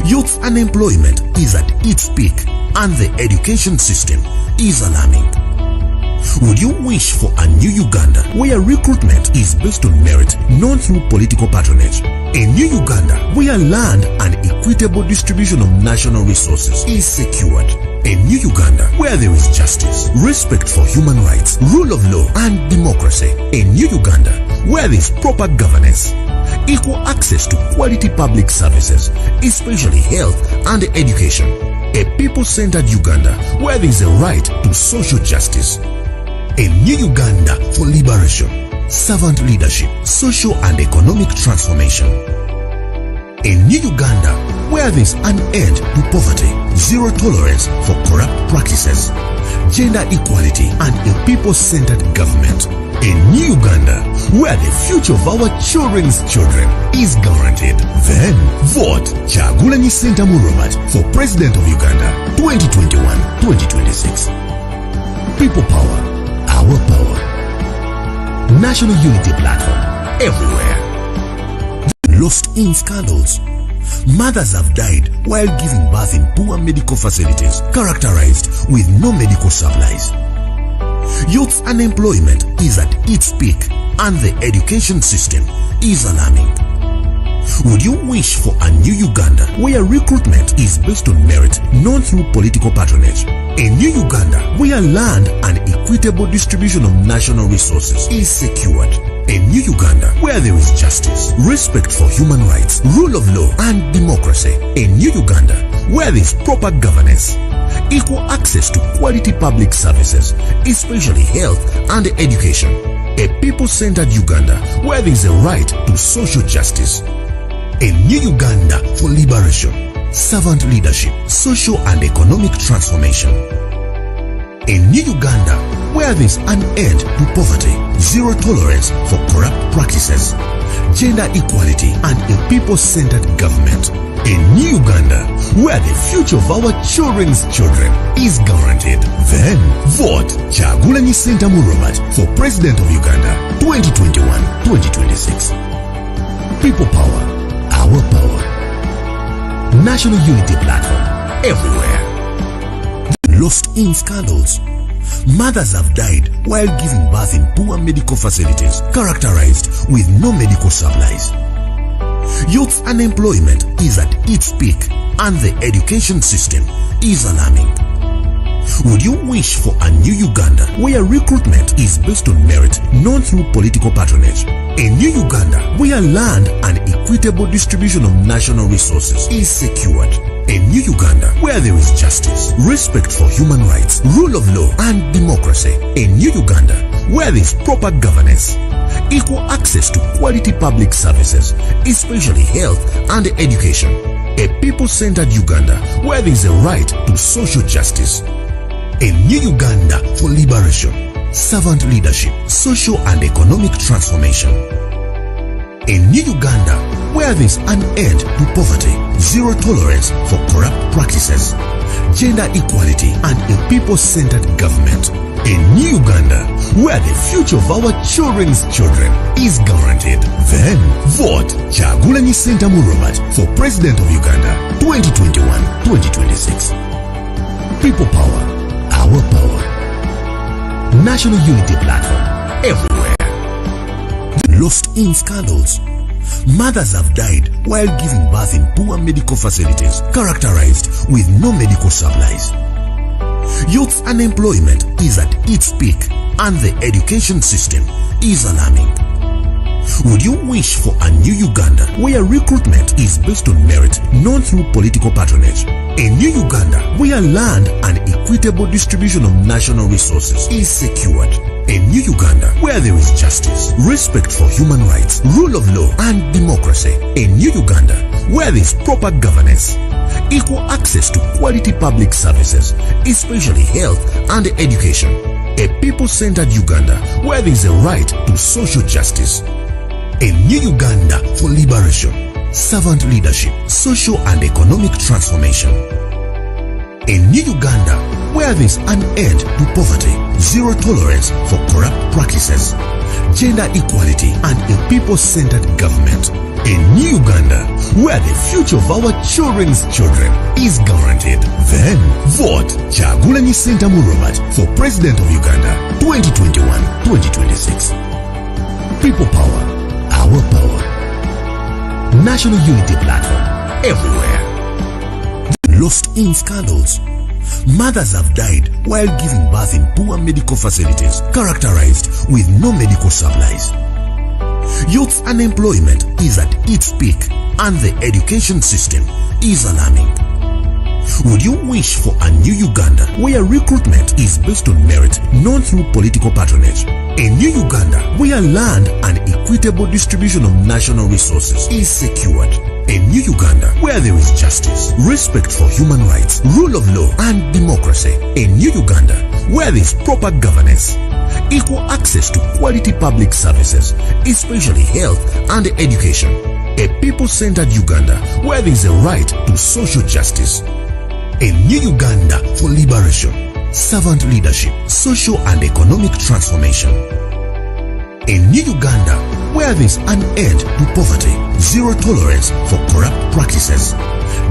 Youth unemployment is at its peak and the education system is alarming. Would you wish for a new Uganda where recruitment is based on merit, not through political patronage? A new Uganda where land and equitable distribution of national resources is secured. A new Uganda where there is justice, respect for human rights, rule of law and democracy. A new Uganda where there is proper governance, equal access to quality public services, especially health and education. A people-centered Uganda where there is a right to social justice. A new Uganda for liberation, servant leadership, social and economic transformation. A new Uganda where there is an end to poverty, zero tolerance for corrupt practices, gender equality and a people-centered government. A new Uganda where the future of our children's children is guaranteed. Then vote Kyagulanyi Ssentamu Robert for President of Uganda 2021-2026. People power, our power. National Unity Platform everywhere. Lost in scandals. Mothers have died while giving birth in poor medical facilities characterized with no medical supplies. Youth unemployment is at its peak and the education system is alarming. Would you wish for a new Uganda where recruitment is based on merit, not through political patronage? A new Uganda where land and equitable distribution of national resources is secured. A new Uganda where there is justice, respect for human rights, rule of law and democracy. A new Uganda where there is proper governance, equal access to quality public services, especially health and education. A people-centered Uganda where there is a right to social justice. A new Uganda for liberation, servant leadership, social and economic transformation. A new Uganda where there is an end to poverty, zero tolerance for corrupt practices, gender equality and a people-centered government. A new Uganda where the future of our children's children is guaranteed. Then vote Kyagulanyi Ssentamu Robert for President of Uganda 2021-2026. People power, our power. National Unity Platform everywhere. Lost in scandals. Mothers have died while giving birth in poor medical facilities characterized with no medical supplies. Youth unemployment is at its peak and the education system is alarming. Would you wish for a new Uganda where recruitment is based on merit, not through political patronage? A new Uganda where land and equitable distribution of national resources is secured. A new Uganda where there is justice, respect for human rights, rule of law and democracy. A new Uganda where there is proper governance, equal access to quality public services, especially health and education. A people-centered Uganda where there is a right to social justice. A new Uganda for liberation, servant leadership, social and economic transformation. A new Uganda where there is an end to poverty, zero tolerance for corrupt practices, gender equality and a people-centered government. A new Uganda where the future of our children's children is guaranteed. Then vote Kyagulanyi Ssentamu Robert for President of Uganda 2021-2026. People power, our power. National Unity Platform everywhere. Lost in scandals. Mothers have died while giving birth in poor medical facilities characterized with no medical supplies. Youth unemployment is at its peak and the education system is alarming. Would you wish for a new Uganda where recruitment is based on merit, not through political patronage? A new Uganda where land and equitable distribution of national resources is secured. A new Uganda where there is justice, respect for human rights, rule of law and democracy. A new Uganda where there is proper governance, equal access to quality public services, especially health and education. A people-centered Uganda where there is a right to social justice. A new Uganda for liberation, servant leadership, social and economic transformation. A new Uganda where there is an end to poverty, zero tolerance for corrupt practices, gender equality and a people-centered government. A new Uganda, where the future of our children's children is guaranteed. Then vote Kyagulanyi Ssentamu Robert for President of Uganda 2021-2026. People power, our power. National Unity Platform, everywhere. Lost in scandals. Mothers have died while giving birth in poor medical facilities characterized with no medical supplies. Youth unemployment is at its peak and the education system is alarming. Would you wish for a new Uganda where recruitment is based on merit, not through political patronage? A new Uganda where land and equitable distribution of national resources is secured. A new Uganda where there is justice, respect for human rights, rule of law and democracy. A new Uganda where there is proper governance, equal access to quality public services, especially health and education. A people-centered Uganda where there is a right to social justice. A new Uganda for liberation, servant leadership, social and economic transformation. A new Uganda where there is an end to poverty, zero tolerance for corrupt practices,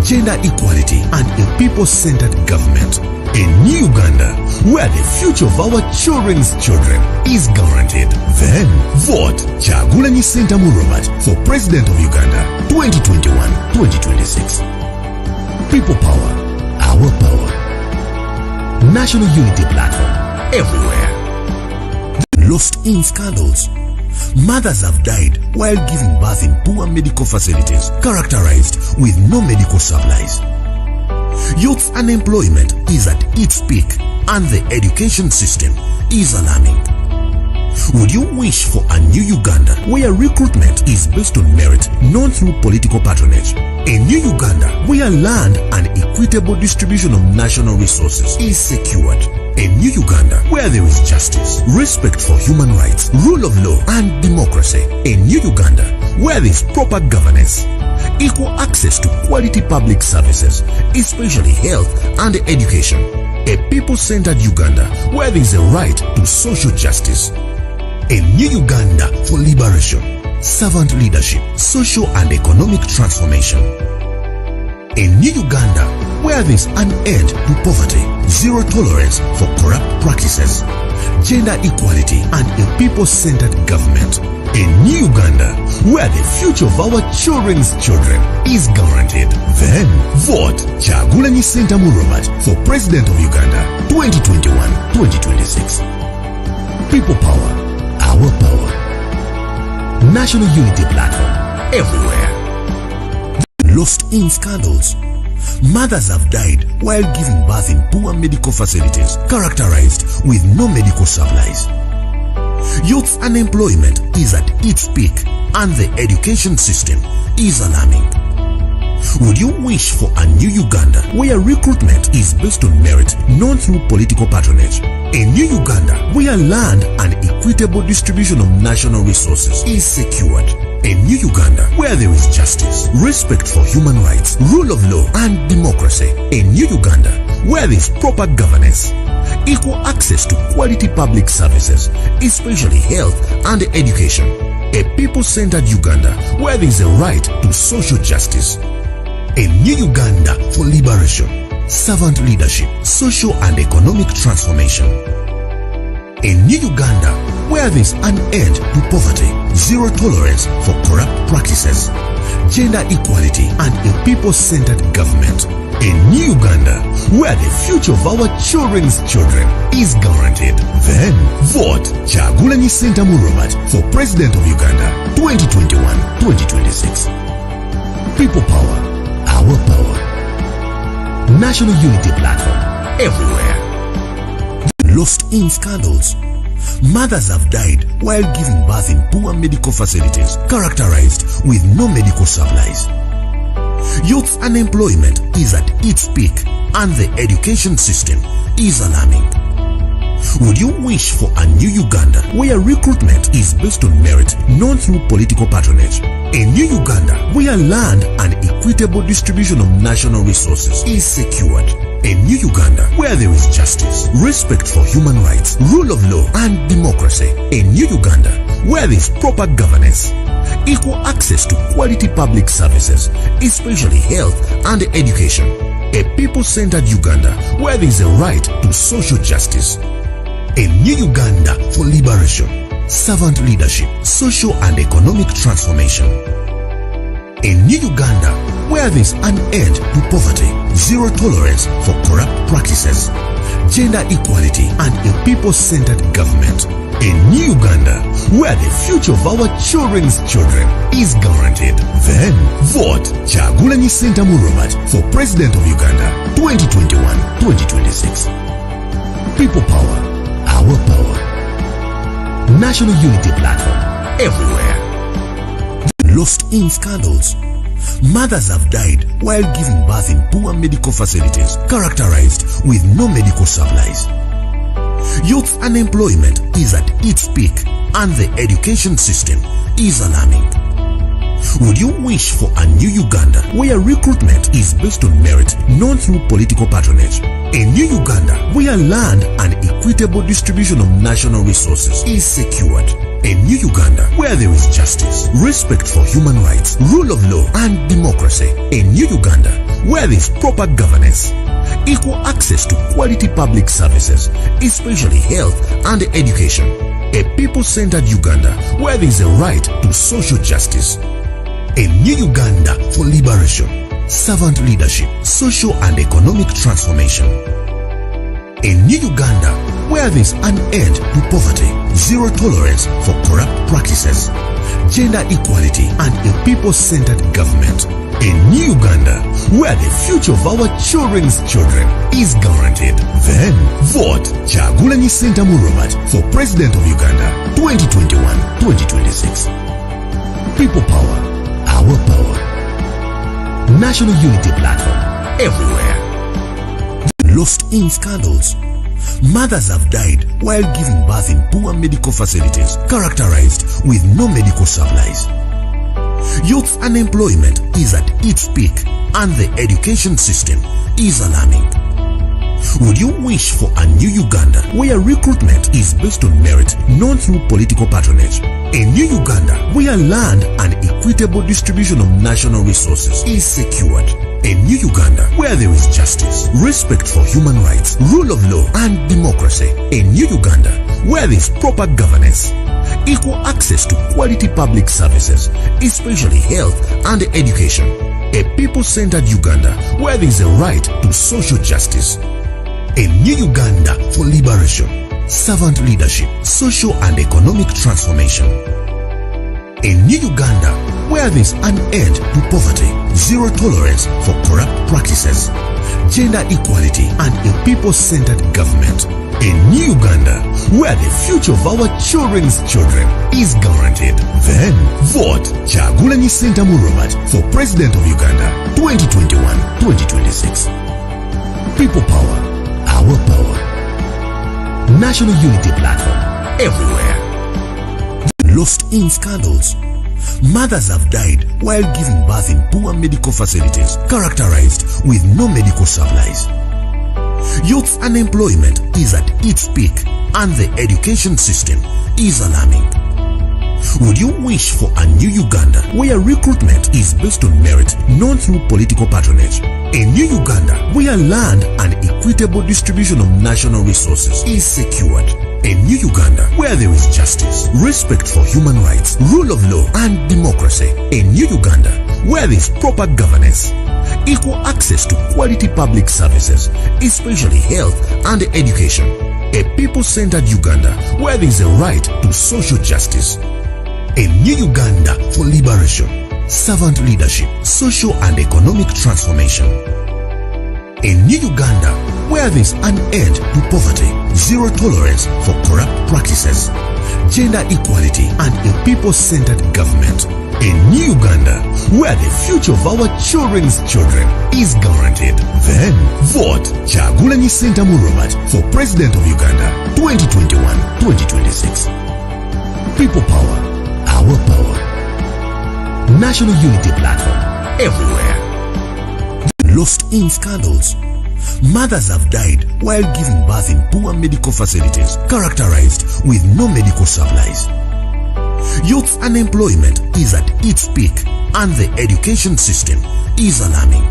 gender equality and a people-centered government. A new Uganda where the future of our children's children is guaranteed. Then vote Kyagulanyi Ssentamu Robert for President of Uganda 2021-2026. People power, our power. National Unity Platform, everywhere. Lost in scandals. Mothers have died while giving birth in poor medical facilities characterized with no medical supplies. Youth unemployment is at its peak and the education system is alarming. Would you wish for a new Uganda where recruitment is based on merit, not through political patronage? A new Uganda where land and equitable distribution of national resources is secured. A new Uganda where there is justice, respect for human rights, rule of law and democracy. A new Uganda where there is proper governance, equal access to quality public services, especially health and education. A people-centered Uganda where there is a right to social justice. A new Uganda for liberation, servant leadership, social and economic transformation. A new Uganda where there is an end to poverty, zero tolerance for corrupt practices, gender equality and a people-centered government. A new Uganda where the future of our children's children is guaranteed. Then vote Kyagulanyi Ssentamu Robert for President of Uganda 2021-2026. People power, our power. National Unity Platform, everywhere. Lost in scandals. Mothers have died while giving birth in poor medical facilities characterized with no medical supplies. Youth unemployment is at its peak and the education system is alarming. Would you wish for a new Uganda where recruitment is based on merit, not through political patronage? A new Uganda where land and equitable distribution of national resources is secured. A new Uganda where there is justice, respect for human rights, rule of law and democracy. A new Uganda where there is proper governance, equal access to quality public services, especially health and education. A people-centered Uganda where there is a right to social justice. A new Uganda for liberation, servant leadership, social and economic transformation. A new Uganda where there is an end to poverty, zero tolerance for corrupt practices, gender equality and a people-centered government. A new Uganda where the future of our children's children is guaranteed. Then vote Kyagulanyi Ssentamu Robert for President of Uganda 2021-2026. People power, our power. National Unity Platform, everywhere. Lost in scandals. Mothers have died while giving birth in poor medical facilities characterized with no medical supplies. Youth unemployment is at its peak and the education system is alarming. Would you wish for a new Uganda where recruitment is based on merit, not through political patronage? A new Uganda where land and equitable distribution of national resources is secured. A new Uganda where there is justice, respect for human rights, rule of law and democracy. A new Uganda where there is proper governance, equal access to quality public services, especially health and education. A people-centered Uganda where there is a right to social justice. A new Uganda for liberation, servant leadership, social and economic transformation. A new Uganda where there is an end to poverty, zero tolerance for corrupt practices, gender equality and a people-centered government. A new Uganda where the future of our children's children is guaranteed. Then vote Kyagulanyi Ssentamu Robert for President of Uganda 2021-2026. People power, our power. National Unity Platform everywhere. Lost in scandals. Mothers have died while giving birth in poor medical facilities characterized with no medical supplies. Youth unemployment is at its peak and the education system is alarming. Would you wish for a new Uganda where recruitment is based on merit, not through political patronage? A new Uganda where land and equitable distribution of national resources is secured. A new Uganda where there is justice, respect for human rights, rule of law and democracy. A new Uganda where there is proper governance, equal access to quality public services, especially health and education. A people-centered Uganda where there is a right to social justice. A new Uganda for liberation, servant leadership, social and economic transformation. A new Uganda where there is an end to poverty, zero tolerance for corrupt practices, gender equality and a people-centered government. A new Uganda where the future of our children's children is guaranteed. Then vote Kyagulanyi Ssentamu Robert for President of Uganda 2021-2026. People power, our power. National Unity Platform everywhere. Lost in scandals. Mothers have died while giving birth in poor medical facilities characterized with no medical supplies. Youth unemployment is at its peak and the education system is alarming. Would you wish for a new Uganda where recruitment is based on merit, not through political patronage? A new Uganda where land and equitable distribution of national resources is secured. A new Uganda where there is justice, respect for human rights, rule of law and democracy. A new Uganda where there is proper governance, equal access to quality public services, especially health and education. A people-centered Uganda where there is a right to social justice. A new Uganda for liberation, servant leadership, social and economic transformation. A new Uganda where there is an end to poverty, zero tolerance for corrupt practices, gender equality and a people-centered government. A new Uganda where the future of our children's children is guaranteed. Then vote Kyagulanyi Ssentamu Robert for President of Uganda 2021-2026. People power, our power. National Unity Platform everywhere. Lost in scandals. Mothers have died while giving birth in poor medical facilities characterized with no medical supplies. Youth unemployment is at its peak and the education system is alarming. Would you wish for a new Uganda where recruitment is based on merit, not through political patronage? A new Uganda where land and equitable distribution of national resources is secured. A new Uganda where there is justice, respect for human rights, rule of law and democracy. A new Uganda where there is proper governance, equal access to quality public services, especially health and education. A people-centered Uganda where there is a right to social justice. A new Uganda for liberation, servant leadership, social and economic transformation. A new Uganda where there is an end to poverty, zero tolerance for corrupt practices, gender equality and a people-centered government. A new Uganda where the future of our children's children is guaranteed. Then vote Kyagulanyi Ssentamu Robert for President of Uganda 2021-2026. People power, our power. National Unity Platform everywhere. Lost in scandals. Mothers have died while giving birth in poor medical facilities characterized with no medical supplies. Youth unemployment is at its peak and the education system is alarming.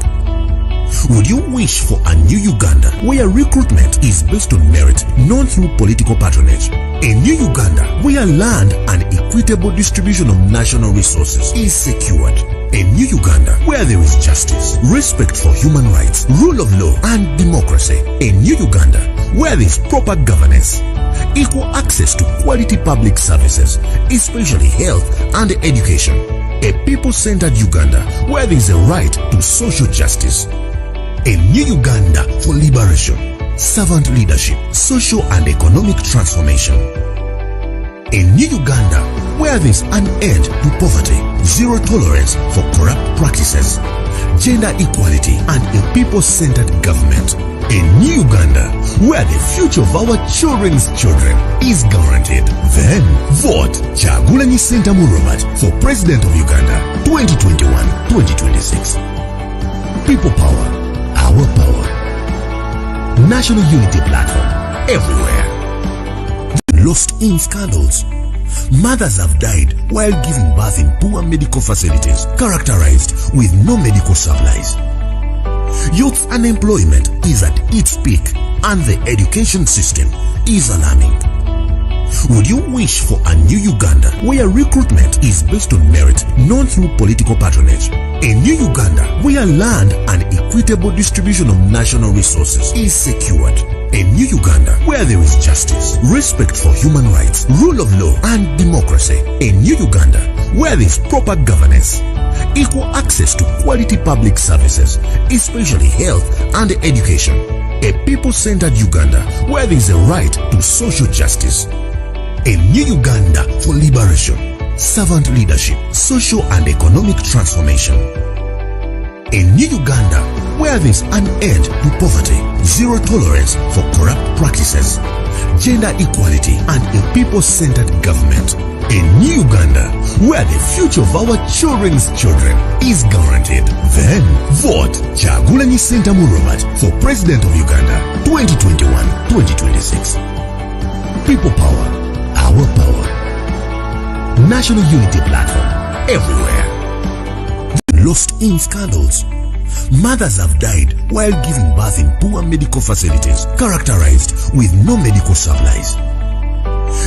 Would you wish for a new Uganda where recruitment is based on merit, not through political patronage? A new Uganda where land and equitable distribution of national resources is secured. A new Uganda where there is justice, respect for human rights, rule of law and democracy. A new Uganda where there is proper governance, equal access to quality public services, especially health and education. A people-centered Uganda where there is a right to social justice. A new Uganda for liberation, servant leadership, social and economic transformation. A new Uganda where there is an end to poverty, zero tolerance for corrupt practices, gender equality and a people-centered government. A new Uganda where the future of our children's children is guaranteed. Then vote Kyagulanyi Ssentamu Robert for President of Uganda 2021-2026. People power. Our power. National Unity Platform. Everywhere. Lost in scandals. Mothers have died while giving birth in poor medical facilities characterized with no medical supplies. Youth unemployment is at its peak and the education system is alarming. Would you wish for a new Uganda where recruitment is based on merit, not through political patronage? A new Uganda where land and equitable distribution of national resources is secured. A new Uganda where there is justice, respect for human rights, rule of law and democracy. A new Uganda where there is proper governance, equal access to quality public services, especially health and education. A people-centered Uganda where there is a right to social justice. A new Uganda for liberation, servant leadership, social and economic transformation. A new Uganda where there is an end to poverty, zero tolerance for corrupt practices, gender equality and a people-centered government. A new Uganda where the future of our children's children is guaranteed. Then vote Kyagulanyi Ssentamu Robert for President of Uganda 2021-2026. People power. Our power. National Unity Platform. Everywhere. Lost in scandals. Mothers have died while giving birth in poor medical facilities characterized with no medical supplies.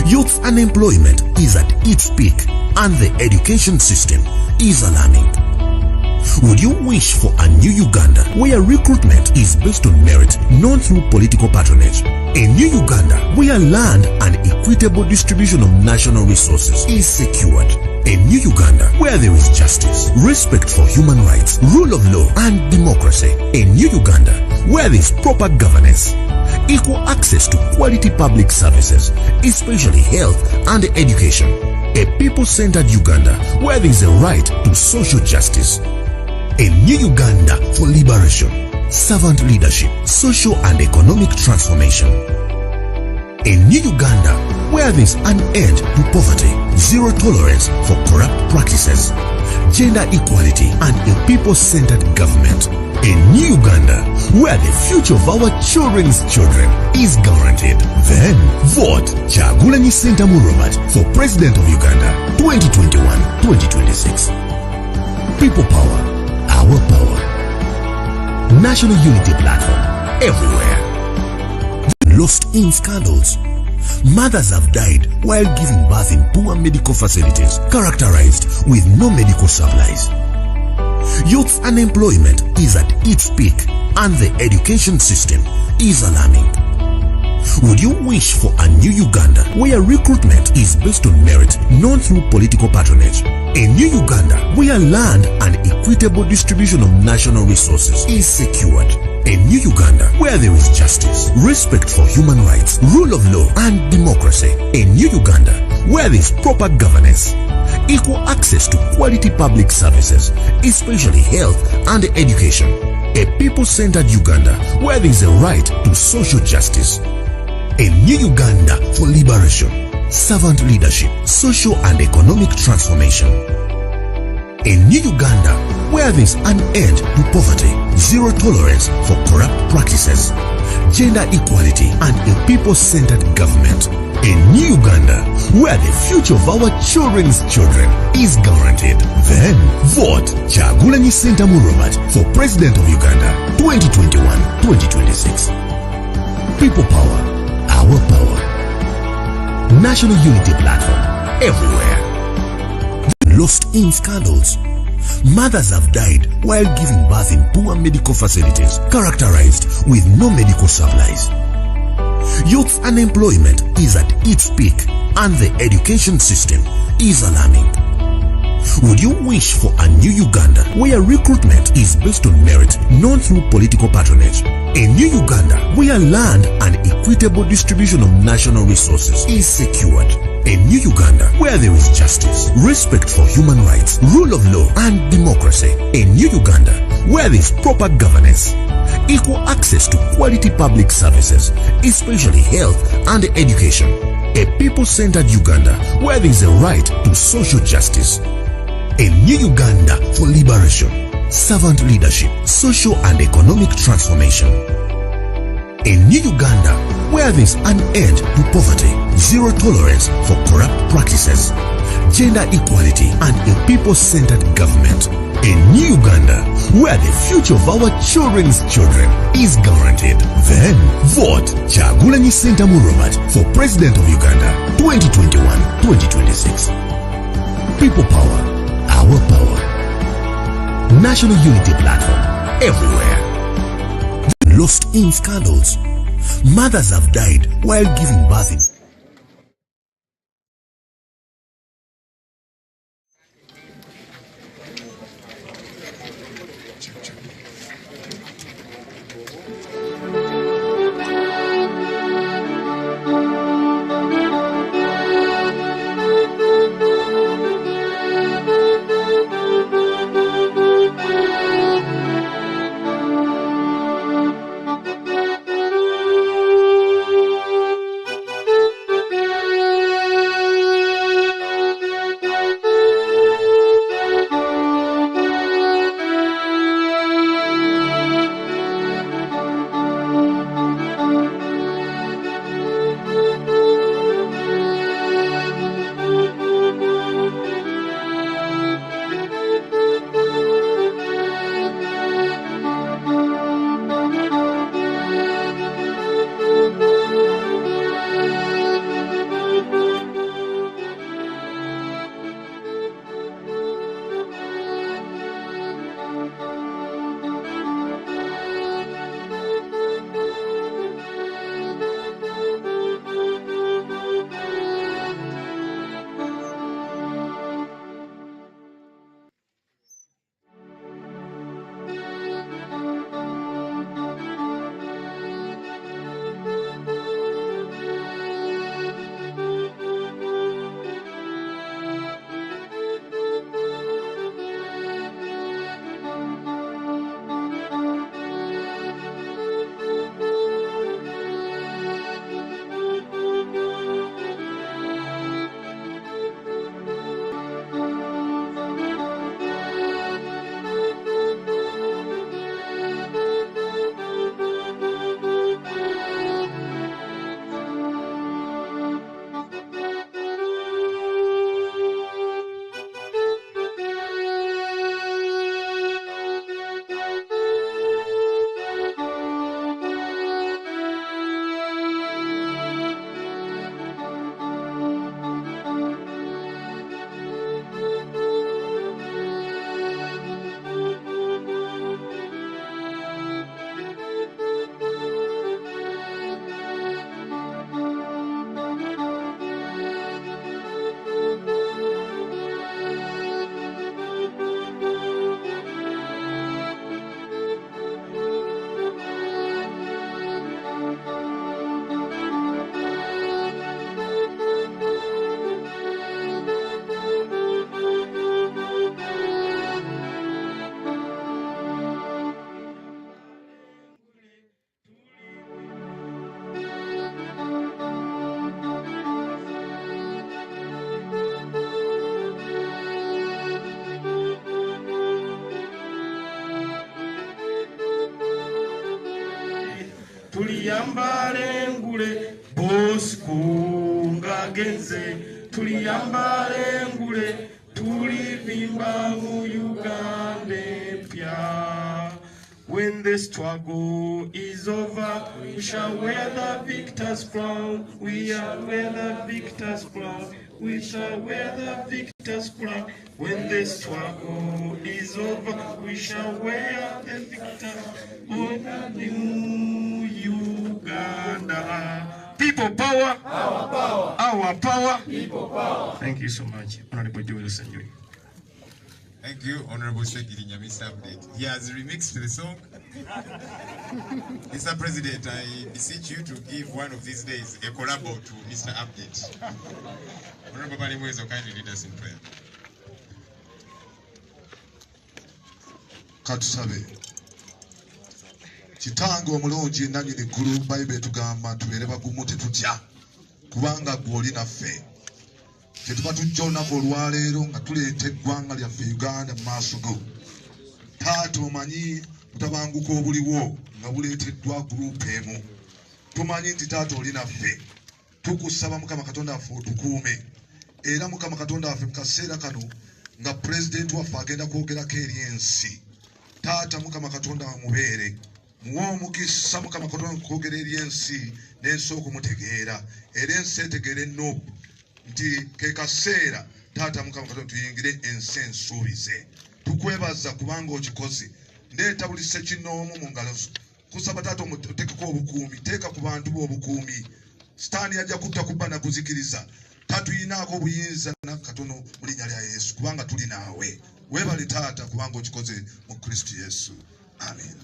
Youth unemployment is at its peak and the education system is alarming. Would you wish for a new Uganda where recruitment is based on merit, not through political patronage? A new Uganda where land and equitable distribution of national resources is secured. A new Uganda where there is justice, respect for human rights, rule of law and democracy. A new Uganda where there is proper governance, equal access to quality public services, especially health and education. A people-centered Uganda where there is a right to social justice. A new Uganda for liberation, servant leadership, social and economic transformation. A new Uganda where there is an end to poverty, zero tolerance for corrupt practices, gender equality and a people-centered government. A new Uganda where the future of our children's children is guaranteed. Then vote Kyagulanyi Ssentamu Robert for President of Uganda 2021-2026. People power. Our power. National Unity Platform. Everywhere. Lost in scandals. Mothers have died while giving birth in poor medical facilities characterized with no medical supplies. Youth unemployment is at its peak and the education system is alarming. Would you wish for a new Uganda where recruitment is based on merit, not through political patronage? A new Uganda where land and equitable distribution of national resources is secured. A new Uganda where there is justice, respect for human rights, rule of law and democracy. A new Uganda where there is proper governance, equal access to quality public services, especially health and education. A people-centered Uganda where there is a right to social justice. A new Uganda for liberation, servant leadership, social and economic transformation. A new Uganda where there's an end to poverty, zero tolerance for corrupt practices, gender equality and a people-centered government. A new Uganda where the future of our children's children is guaranteed. Then vote Kyagulanyi Ssentamu Robert for President of Uganda 2021-2026. People power, our power. National Unity Platform everywhere. Lost in scandals. Mothers have died while giving birth in poor medical facilities characterized with no medical supplies. Youth unemployment is at its peak and the education system is alarming. Would you wish for a new Uganda where recruitment is based on merit, not through political patronage? A new Uganda where land and equitable distribution of national resources is secured. A new Uganda where there is justice, respect for human rights, rule of law and democracy. A new Uganda where there is proper governance, equal access to quality public services, especially health and education. A people-centered Uganda where there is a right to social justice. A new Uganda for liberation, servant leadership, social and economic transformation. A new Uganda where there's an end to poverty, zero tolerance for corrupt practices, gender equality and a people-centered government. A new Uganda where the future of our children's children is guaranteed. Then vote Kyagulanyi Ssentamu Robert for President of Uganda 2021-2026. People power, our power. National Unity Platform everywhere. Lost in scandals. Mothers have died while giving birth in tuliyambale ngule boskunga genze tuliyambale ngule tulivimba mu Uganda pya. When the struggle is over, we shall wear the victor's crown. We shall wear the victor's crown. We shall wear the victor's crown. When the struggle is over, we shall wear the victor's crown. New Uganda. People power. Our power. Our power. People power. Thank you so much, Honorable Joel Sanjuri. Thank you, Honorable Shekiri Nyamisa Update. He has remixed the song. Mr. President, I beseech you to give one of these days a collabo to Mr. Update. Honorable Balimwezo, kindly lead us in prayer. Katusabe. Kitango omulungi nannyini ggulu Bayibuli etugamba tubeere bagumu tetutya kubanga gw'oli naffe. Kyetuba tujja olunaku olwaleero nga tuleeta eggwanga lyaffe Uganda mu maaso go. Taata omanyi butabanguko obuliwo nga buleeteddwa guruupu emu. Tumanyi nti taata oli naffe. Tukusaba Mukama Katonda waffe otukuume. Era Mukama Katonda waffe mu kaseera kano nga pulezidenti waffe agenda kwogerako eri ensi. Taata Mukama Katonda wamubeere. Muwa omukisa Mukama Katonda kwogera eri ensi n'ensi okumutegeera. Era ensi etegeere nno nti ke kaseera taata Mukama Katonda tuyingire ensi ensuubize. Tukwebaza kubanga okikoze. Ndeeta buli ssekinnoomu mu ngalo zo. Kusaba taata omutekeko obukuumi. Teeka ku bantu bo obukuumi. Sitaani yajja kutta kubba na kuzikiriza. Tatuyinaako obuyinza na katono mu linnya lya Yesu kubanga tuli naawe. Weebale taata kubanga okikoze mu Kristo Yesu. Amen.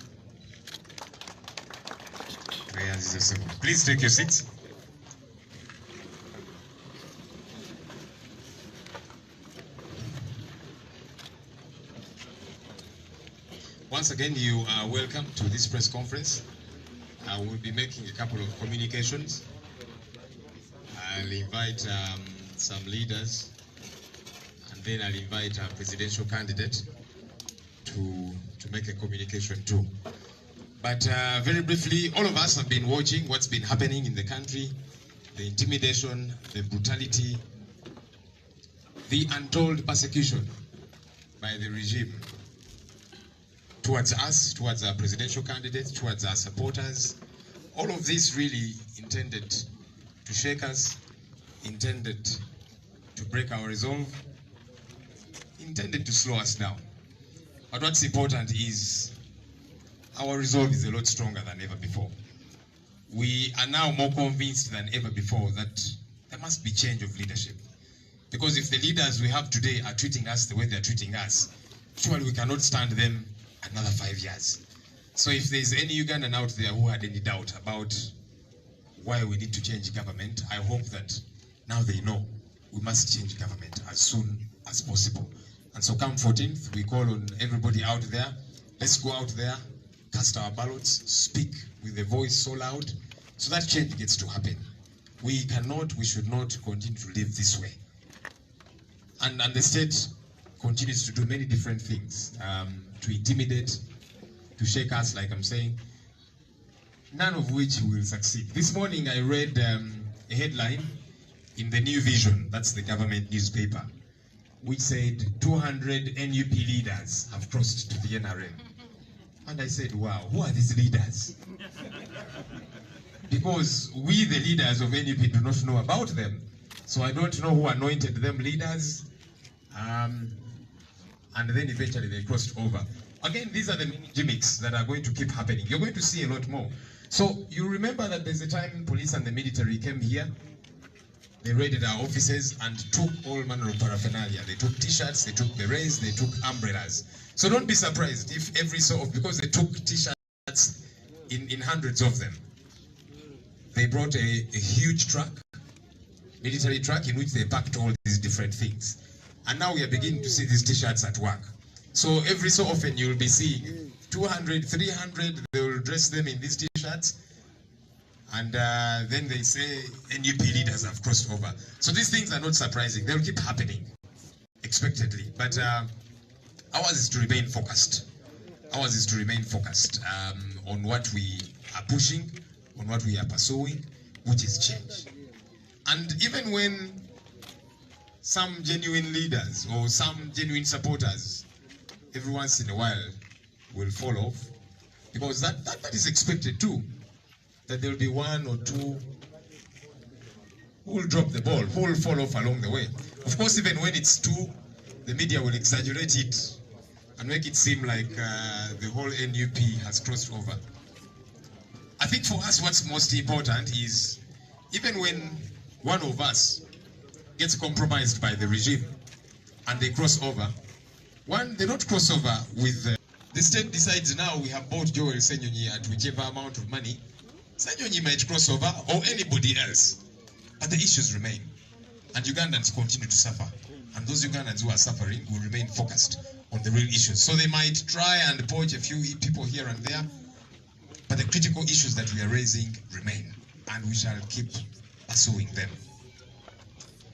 Please take your seats. Once again, you are welcome to this press conference. I will be making a couple of communications. I'll invite some leaders, and then I'll invite our presidential candidate to make a communication too. But very briefly, all of us have been watching what's been happening in the country, the intimidation, the brutality, the untold persecution by the regime towards us, towards our presidential candidates, towards our supporters. All of this really intended to shake us, intended to break our resolve, intended to slow us down. But what's important is our resolve is a lot stronger than ever before. We are now more convinced than ever before that there must be change of leadership. Because if the leaders we have today are treating us the way they're treating us, surely we cannot stand them another 5 years. So if there's any Ugandan out there who had any doubt about why we need to change government, I hope that now they know we must change government as soon as possible. And so come 14th, we call on everybody out there, let's go out there, cast our ballots, speak with a voice so loud, so that change gets to happen. We should not continue to live this way. And the state continues to do many different things, to intimidate, to shake us, like I'm saying, none of which will succeed. This morning I read a headline in the New Vision, that's the government newspaper, which said 200 NUP leaders have crossed to the NRM. And I said, wow, who are these leaders? Because we, the leaders of NUP, do not know about them. So I don't know who anointed them leaders. And then eventually they crossed over. Again, these are the many gimmicks that are going to keep happening. You're going to see a lot more. So you remember that there's a time police and the military came here. They raided our offices and took all manner of paraphernalia. They took t-shirts, they took berets, they took umbrellas. So don't be surprised if because they took t-shirts in hundreds of them. They brought a huge truck, military truck, in which they packed all these different things. And now we are beginning to see these t-shirts at work. So every so often you'll be seeing 200, 300, they will dress them in these t-shirts. And then they say NUP leaders have crossed over. So these things are not surprising. They'll keep happening, expectedly. But ours is to remain focused. Ours is to remain focused on what we are pushing, on what we are pursuing, which is change. And even when some genuine leaders or some genuine supporters every once in a while will fall off, because that is expected too, that there will be one or two who will drop the ball, who will fall off along the way. Of course, even when it's two, the media will exaggerate it and make it seem like the whole NUP has crossed over. I think for us, what's most important is even when one of us gets compromised by the regime and they cross over, one, they don't cross over with the state decides now we have bought Joel Senyonyi at whichever amount of money. Senyonyi might cross over or anybody else, but the issues remain. And Ugandans continue to suffer. And those Ugandans who are suffering will remain focused on the real issues. So they might try and poach a few people here and there, but the critical issues that we are raising remain. And we shall keep pursuing them.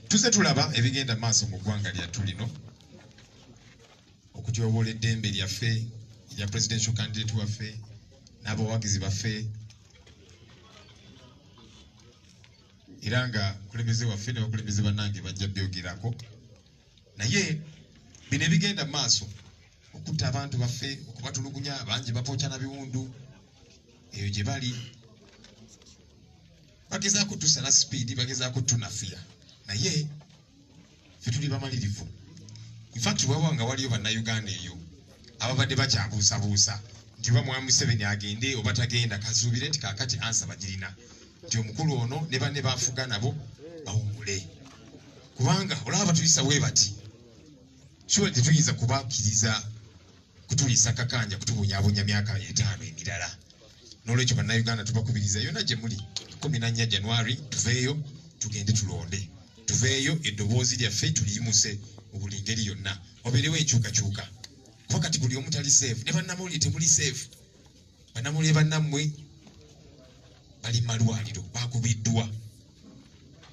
Tuze tulaba ebigenda maaso mu ggwanga lyattu lino okutyobola eddembe lyaffe erya presidential candidate waffe n'abawagizi baffe era nga kulembeze waffe ne bakulembeze bannange bajja byogerako naye bino ebigenda maaso okutta abantu baffe okubatulugunya abangi bapookya na biwundu eyo gye bali bagezaako tusala sipiidi bagezaako tunafiya naye ffe tuli bamalirivu. In fact wabanga waliyo bannayuganda eyo ababadde bakyabuusabuusa nti oba Mwami Museveni agende oba tagenda kasuubire nti kaakati ansa bagirina nti omukulu ono ne banne bafuga nabo bawummule kubanga olaba batuyisa bwe bati sure tetuyinza kubakkiriza kutuliisa kakanja kutubonyaabonya myaka 5 emirala. N'olwekyo bannayuganda tubakubiriza yonna gye muli 14 January tuveeyo tugende tulonde, tuveeyo eddoboozi lyaffe tuliyimuse mu buli ngeri yonna, wabeerewo enkyukakyuka kuba kati buli omu tali safe ne bannamawulire temuli safe. Bannamawulire bannammwe bali malwaliro bakubiddwa,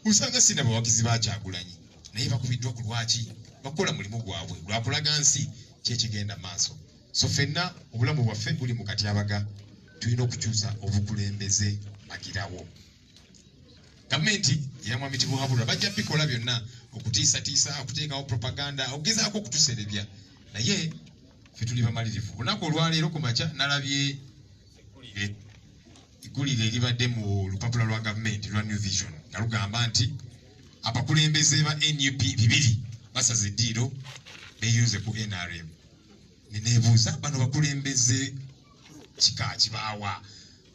usanga sina bawagizi bakyagulanyi naye bakubiddwa ku lwaki bakola mulimu gwabwe lwakulaga nsi kyekigenda maaso. So ffenna obulamu bwaffe buli mu katyabaga, tulina okukyusa obukulembeze bagirawo. Gavumenti ya Mwami Tibuhaburwa bajja bikola byonna okutiisatiisa okuteekawo propaganda okugezaako okutuserebya naye ffe tuli bamalirivu. Olunaku olwaleero ku makya nalabye eggulire eribadde mu lupapula lwa gavumenti lwa New Vision nga lugamba nti abakulembeze ba NUP 2 basaze eddiiro beeyuze ku NRM. Neneebuuza bano bakulembeze kika kibaawa?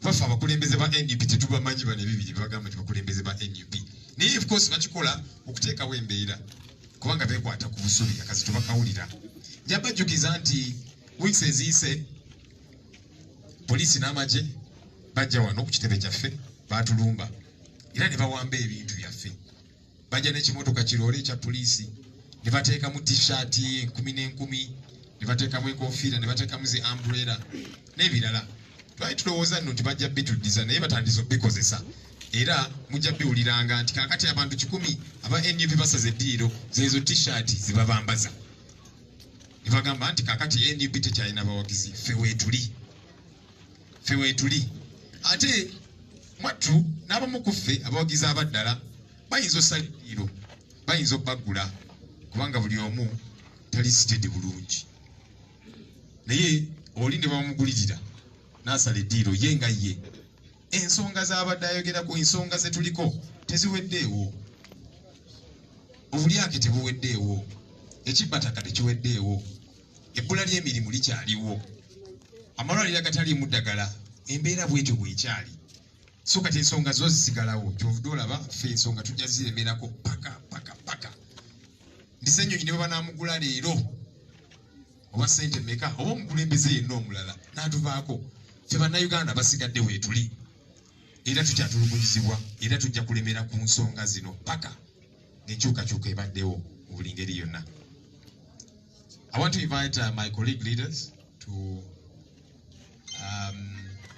Baffe abakulembeze ba NUP tetubamanyi bano 2 bagamba nti bakulembeze ba NUP. Naye of course bakikola okuteekawo embeera kubanga beekwata ku busubi akazi tubakawulira. Njabajjukiza nti weeks eziyise poliisi n'amagye bajja wano ku kitebe kyaffe baatulumba era ne bawamba ebintu byaffe. Bajja n'ekimotoka kiroole ekya poliisi ne bateekamu t-shirt 10,000 ne bateekamu enkofiira ne bateekamu zi umbrella n'ebirala. Twali tulowooza nno nti bajja bituddiza naye batandise obbikozesa era mujja biwuliranga nti kaakati abantu 10 aba NUP basaze eddiiro zeezo t-shirt zibabambaza. Ne bagamba nti kaakati NUP tekyalina bawagizi, ffe weetuli. Ate mwattu n'abamu ku ffe abawagizi abaddala bayinza osala eddiiro, bayinza obbagula kubanga buli omu tali sitedi bulungi. Naye oli ne bamugulirira n'asala eddiiro ye nga ye. Ensonga z'abadde ayogerako, ensonga ze tuliko teziweddeewo, obulyake tebuweddeewo, ekibbataka tekiweddeewo, ebbula ly'emirimu likyaliwo, amalwaliro agataliimu ddagala, embeera bwetyo bwekyali. So kati ensonga zo zisigalawo, kyovudde olaba ffe ensonga tujja ziremerako paka. Ndi Senyonyi ne baba naamugula leero oba ssente mmeka oba omukulembeze yenna omulala n'atuvaako, ffe bannayuganda basigadde weetuli era tukyatulugunyizibwa era tujja kulemera ku nsonga zino paka n'enkyukakyuka ebaddewo mu buli ngeri yonna. I want to invite my colleague leaders to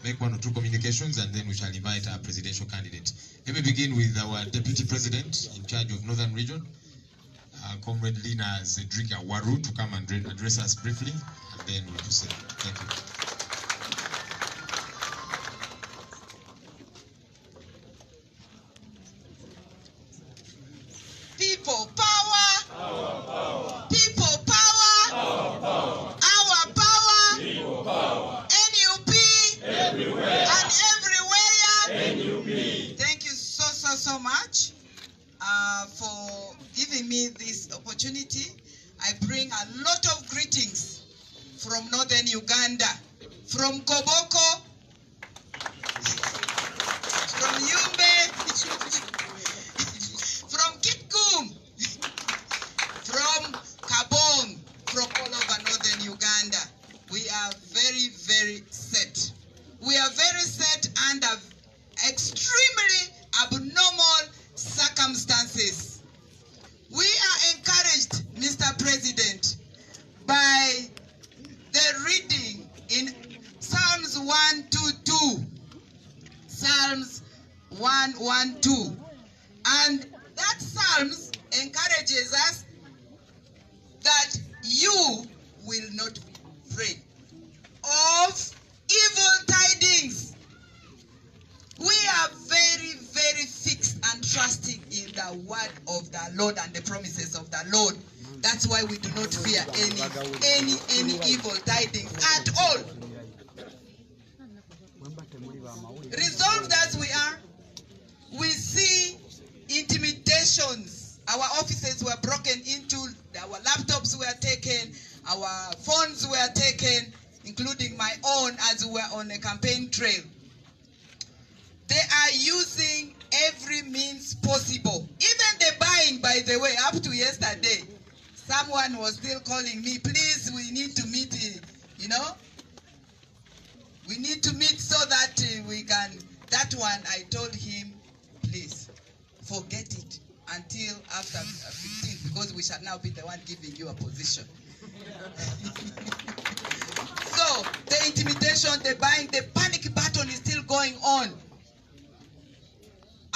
make 1 or 2 communications and then we shall invite our presidential candidate. Let me begin with our Deputy President in charge of Northern Region, Comrade Lina Zedrika Waru, to come and address us briefly and then we'll proceed. Thank you. so much for giving me this opportunity. I bring a lot of greetings from northern Uganda, from Koboko, from Yumbe, from Kitgum, from Kabong, from all over northern Uganda. We are very, very set. We are very set under extremely abnormal circumstances. We are encouraged, Mr. President, by the reading in Psalms 122, Psalms 112, and that Psalms encourages us that you will not be afraid of evil tidings. We are very, very fixed and trusting in the word of the Lord and the promises of the Lord. That's why we do not fear any evil tidings at all. Resolved as we are, we see intimidations. Our offices were broken into, our laptops were taken, our phones were taken, including my own as we were on a campaign trail. They are using every means possible. Even the buying, by the way, up to yesterday, someone was still calling me, please, we need to meet, we need to meet so that we can, that one, I told him, please, forget it until after 15th, because we shall now be the one giving you a position. So, the intimidation, the buying, the panic button is still going on.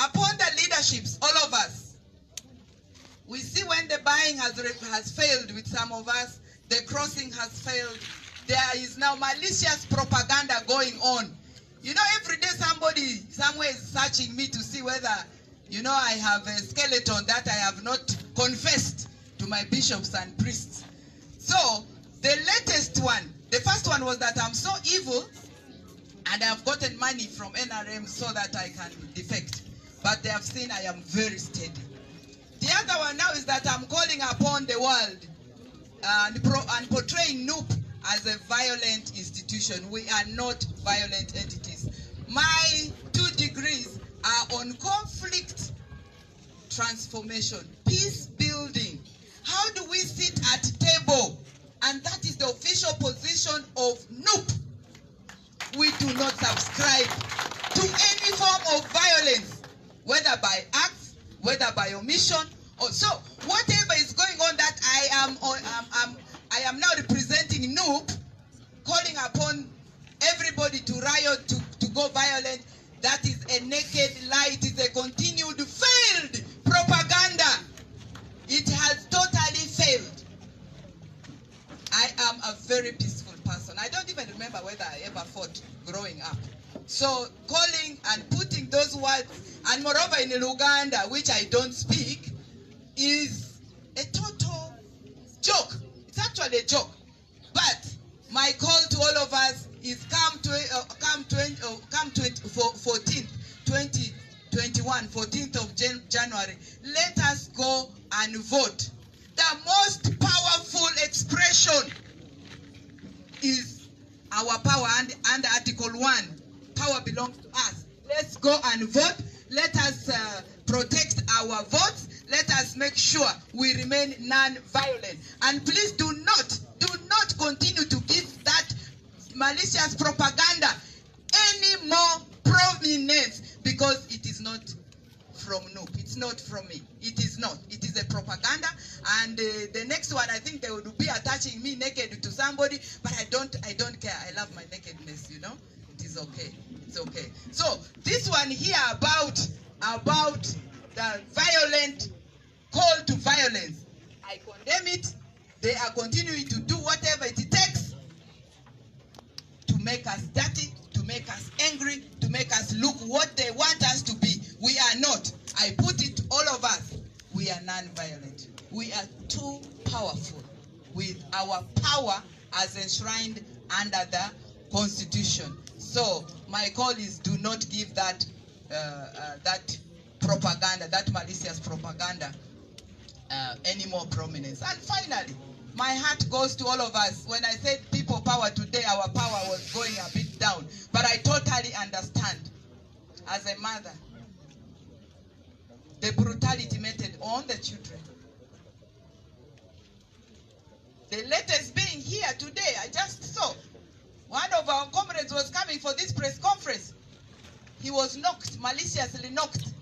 Upon the leaderships, all of us, we see when the buying has failed with some of us, the crossing has failed, there is now malicious propaganda going on. You know, every day somebody somewhere is searching me to see whether, I have a skeleton that I have not confessed to my bishops and priests. So, the latest one, the first one was that I'm so evil and I've gotten money from NRM so that I can defect. But they have seen I am very steady. The other one now is that I'm calling upon the world and portraying NUP as a violent institution. We are not violent entities. My 2 degrees are on conflict transformation, peace building. How do we sit at table? And that is the official position of NUP. We do not subscribe to any form of violence, whether by acts, whether by omission, or so whatever is going on that I am now representing NUP, calling upon everybody to riot, to go violent. That is a naked lie. It is a continued failed propaganda. It has totally failed. I am a very peaceful person. I don't even remember whether I ever fought growing up. So calling and putting those words, and moreover in Uganda, which I don't speak, is a total joke. It's actually a joke. But my call to all of us is come 14th of January, let us go and vote. The most powerful expression is our power under Article 1. Power belongs to us. Let's go and vote. Let us protect our votes. Let us make sure we remain non-violent. And please do not continue to give that malicious propaganda any more prominence, because it is not from NUP. It's not from me. It is not. It is a propaganda. And the next one, I think they will be attaching me naked to somebody, but I don't care. I love my nakedness, It is okay. It's okay. So this one here about the violent call to violence, I condemn it. They are continuing to do whatever it takes to make us dirty, to make us angry, to make us look what they want us to be. We are not. I put it, all of us, we are non-violent. We are too powerful with our power as enshrined under the Constitution. So my call is, do not give that propaganda, that malicious propaganda, any more prominence. And finally, my heart goes to all of us. When I said people power today, our power was going a bit down. But I totally understand, as a mother, the brutality meted on the children. The latest being here today, I just saw one of our comrades was coming for this press conference. He was knocked, maliciously knocked.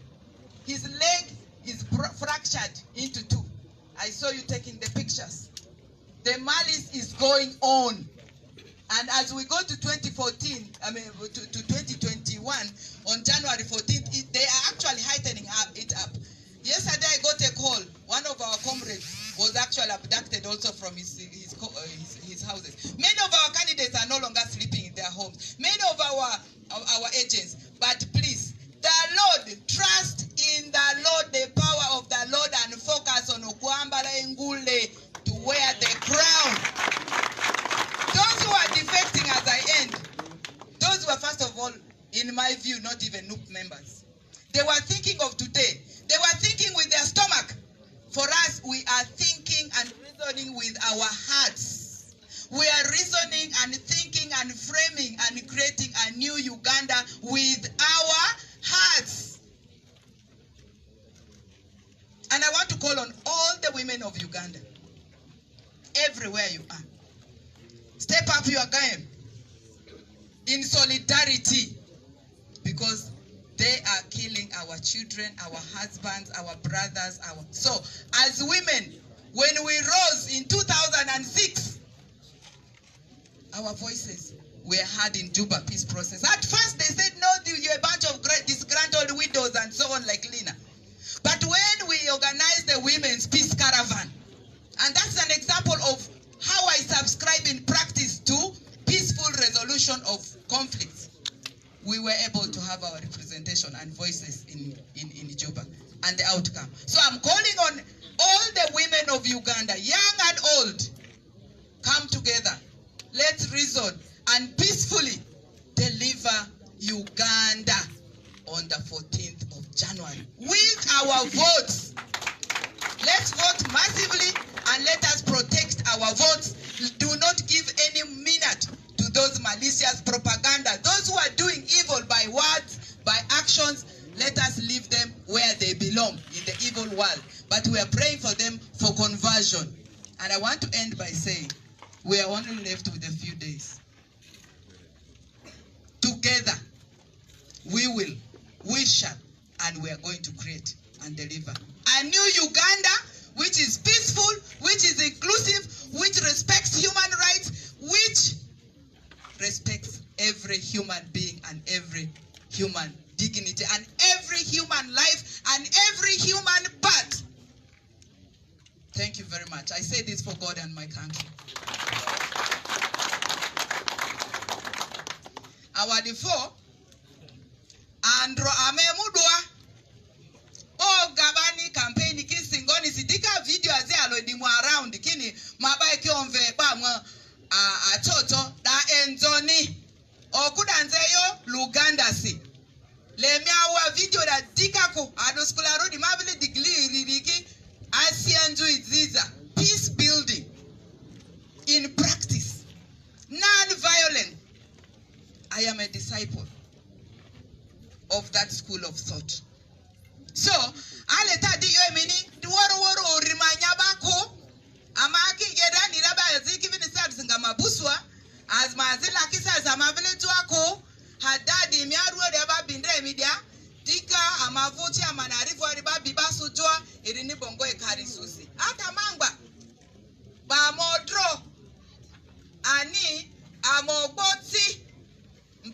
His leg is fractured into two. I saw you taking the pictures. The malice is going on. And as we go to 2014, to 2021, on January 14th, they are actually heightening it up. Yesterday I got a call. One of our comrades was actually abducted also from his houses. Many of our candidates are no longer sleeping in their homes. Many of our agents. But please, the Lord, trust in the Lord, the power of the Lord, and focus on Okwambala Ngule to wear the crown. Those who are defecting as I end, those were first of all, in my view, not even NUP members. They were thinking of today. They were thinking with their stomach. For us, we are thinking and reasoning with our hearts. We are reasoning and thinking and framing and creating a new Uganda with our hearts. And I want to call on all the women of Uganda, everywhere you are. Step up your game in solidarity, because they are killing our children, our husbands, our brothers. So, as women, when we rose in 2006, our voices were heard in Juba peace process. At first, they said, no, you're a bunch of disgruntled widows and so on, like Lina. But when we organized the Women's Peace Caravan, and that's an example of how I subscribe in practice to peaceful resolution of conflicts, we were able to have our representation and voices in Juba and the outcome. So I'm calling on all the women of Uganda, young and old, come together. Let's reason and peacefully deliver Uganda on the 14th of January with our votes. Let's vote massively and let us protect our votes. Do not give any minute to those malicious propaganda. Those who are doing evil by words, by actions, let us leave them where they belong, in the evil world. But we are praying for them for conversion. And I want to end by saying, we are only left with a few days. Together, we shall, and we are going to create and deliver a new Uganda, which is peaceful, which is inclusive, which respects human rights, which respects every human being and every human dignity and every human life and every human part. Thank you very much. I say this for God and my country. Our default, Andro Amemudwa, oh Gabani campaign kisingoni sidika video aze alodimu around kini mabaiki onve bamwa atoto da enzoni okudanzeyo Luganda si lemyawa video da dikako adoskula rodi mabili digli ririki asianju iziza peace building in practice, non-violent. I am a disciple of that school of thought. So, aleta di yo mini duworo rimanya bako amaki geda ni raba yaziki vini sabs ngama buswa as mazila kisa za mavile tuako hadadi miaruwe reba bindre media dika amavuti amanarifu ariba bibasu joa irini bongo ekari susi ata mangba ba modro ani amogboti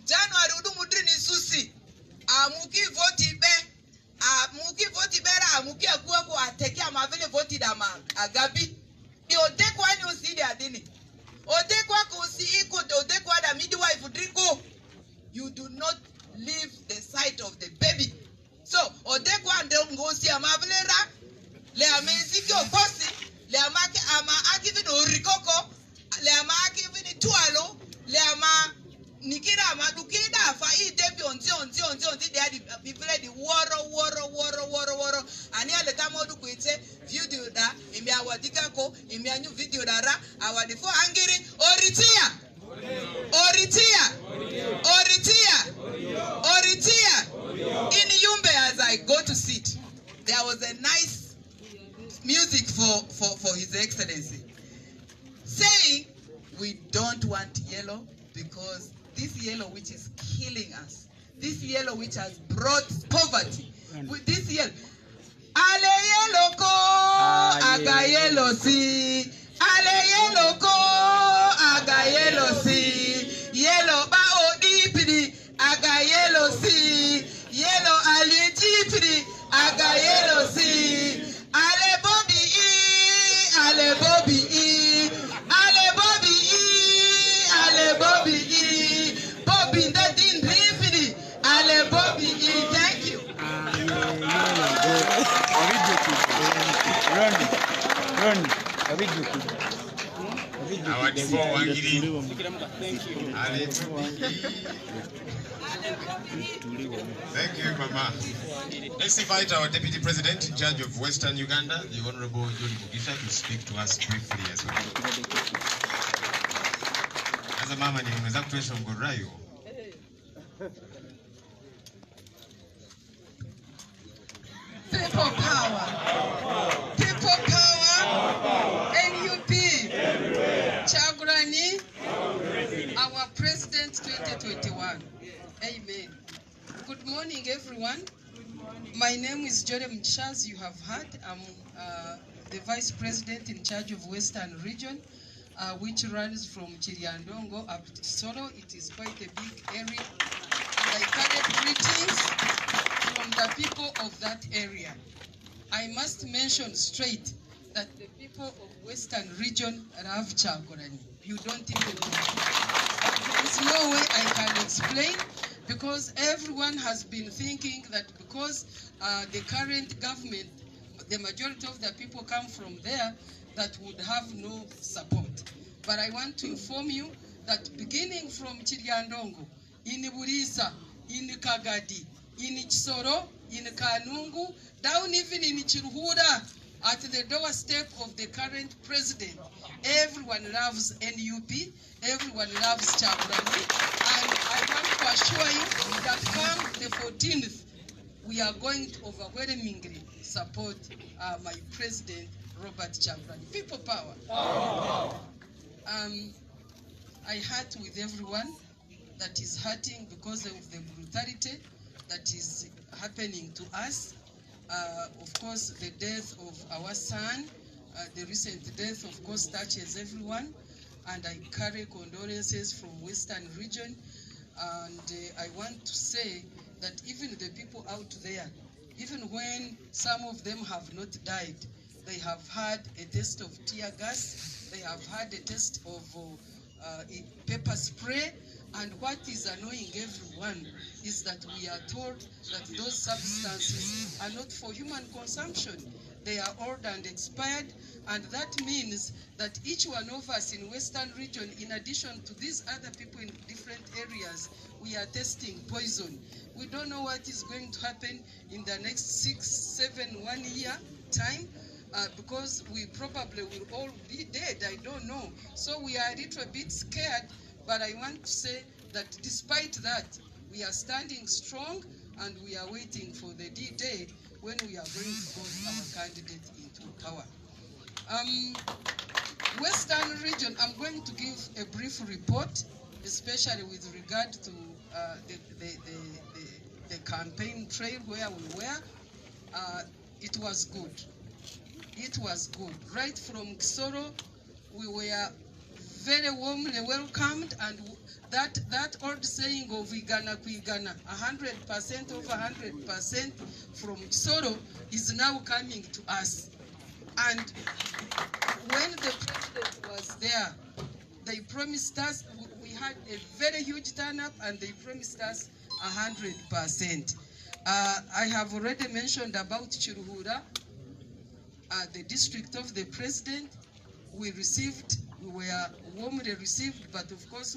January udumudrini susi amuki voti bera amuki akuako ateki amavile voti dama agabi di odekwa ni usidi adini odekwa kusi iko odekwa da midwife driko. You do not leave the sight of the baby. So odekwa ndongosi amavilera le ameziki okosi le amaki ama akivini orikoko le ama akivini tualo le ama nikira ama dukida fa I debi onti they are the people the woro Rara, our defo Angiri, Oritia. In Yumbe, as I go to sit, there was a nice music for His Excellency, saying we don't want yellow because this yellow which is killing us, this yellow which has brought poverty, with this yellow, ale yellow ko, aga yellow si, ale yellow ko, aga yellow si, yellow ba o dipidi, aga yellow si, yellow ali dipidi, aga yellow si, ale Bobi e, ale Bobi e, ale Bobi e, ale Bobi e, Bobi that didn't dipidi, ale Bobi e. Thank you. Our default Wangiri. Thank you, Mama. Let's invite our Deputy President in charge of Western Uganda, the Honorable John Mugisha, to speak to us briefly as well. As a mama, nimeweza kutuesha mgorayo. People power. People power. NUP. Chagurani. Our President 2021. Amen. Good morning, everyone. My name is Jorem Chaz. You have heard. I'm the Vice President in charge of Western Region, which runs from Chiriandongo up to Soro. It is quite a big area. And I carry greetings from the people of that area. I must mention straight that the people of Western Region love Chagurani. You don't even know. There's no way I can explain, because everyone has been thinking that because the current government, the majority of the people come from there, that would have no support. But I want to inform you that beginning from Chiriandongo, in Burisa, in Kagadi, in Chisoro, in Kanungu, down even in Chiruhura, at the doorstep of the current president, everyone loves NUP, everyone loves Chagurani, and I want to assure you that come the 14th, we are going to overwhelmingly support my president, Robert Chagurani. People power. I hurt with everyone that is hurting because of the brutality that is happening to us. Of course, the death of our son, the recent death, of course, touches everyone. And I carry condolences from Western Region. And I want to say that even the people out there, even when some of them have not died, they have had a taste of tear gas, they have had a taste of pepper spray, and what is annoying everyone is that we are told that those substances are not for human consumption. They are old and expired, and that means that each one of us in Western Region, in addition to these other people in different areas, we are testing poison. We don't know what is going to happen in the next 6, 7, 1 year time, because we probably will all be dead, I don't know. So we are a little bit scared, but I want to say that despite that, we are standing strong and we are waiting for the D-Day when we are going to vote our candidate into power. Western Region, I'm going to give a brief report, especially with regard to the campaign trail where we were. It was good. It was good. Right from Kisoro, we were very warmly welcomed, and that old saying of Igana Kuigana, 100% over 100% from Kisoro is now coming to us. And when the president was there, they promised us, we had a very huge turn-up, and they promised us 100%. I have already mentioned about Chiruhura, the district of the president. We were warmly received, but of course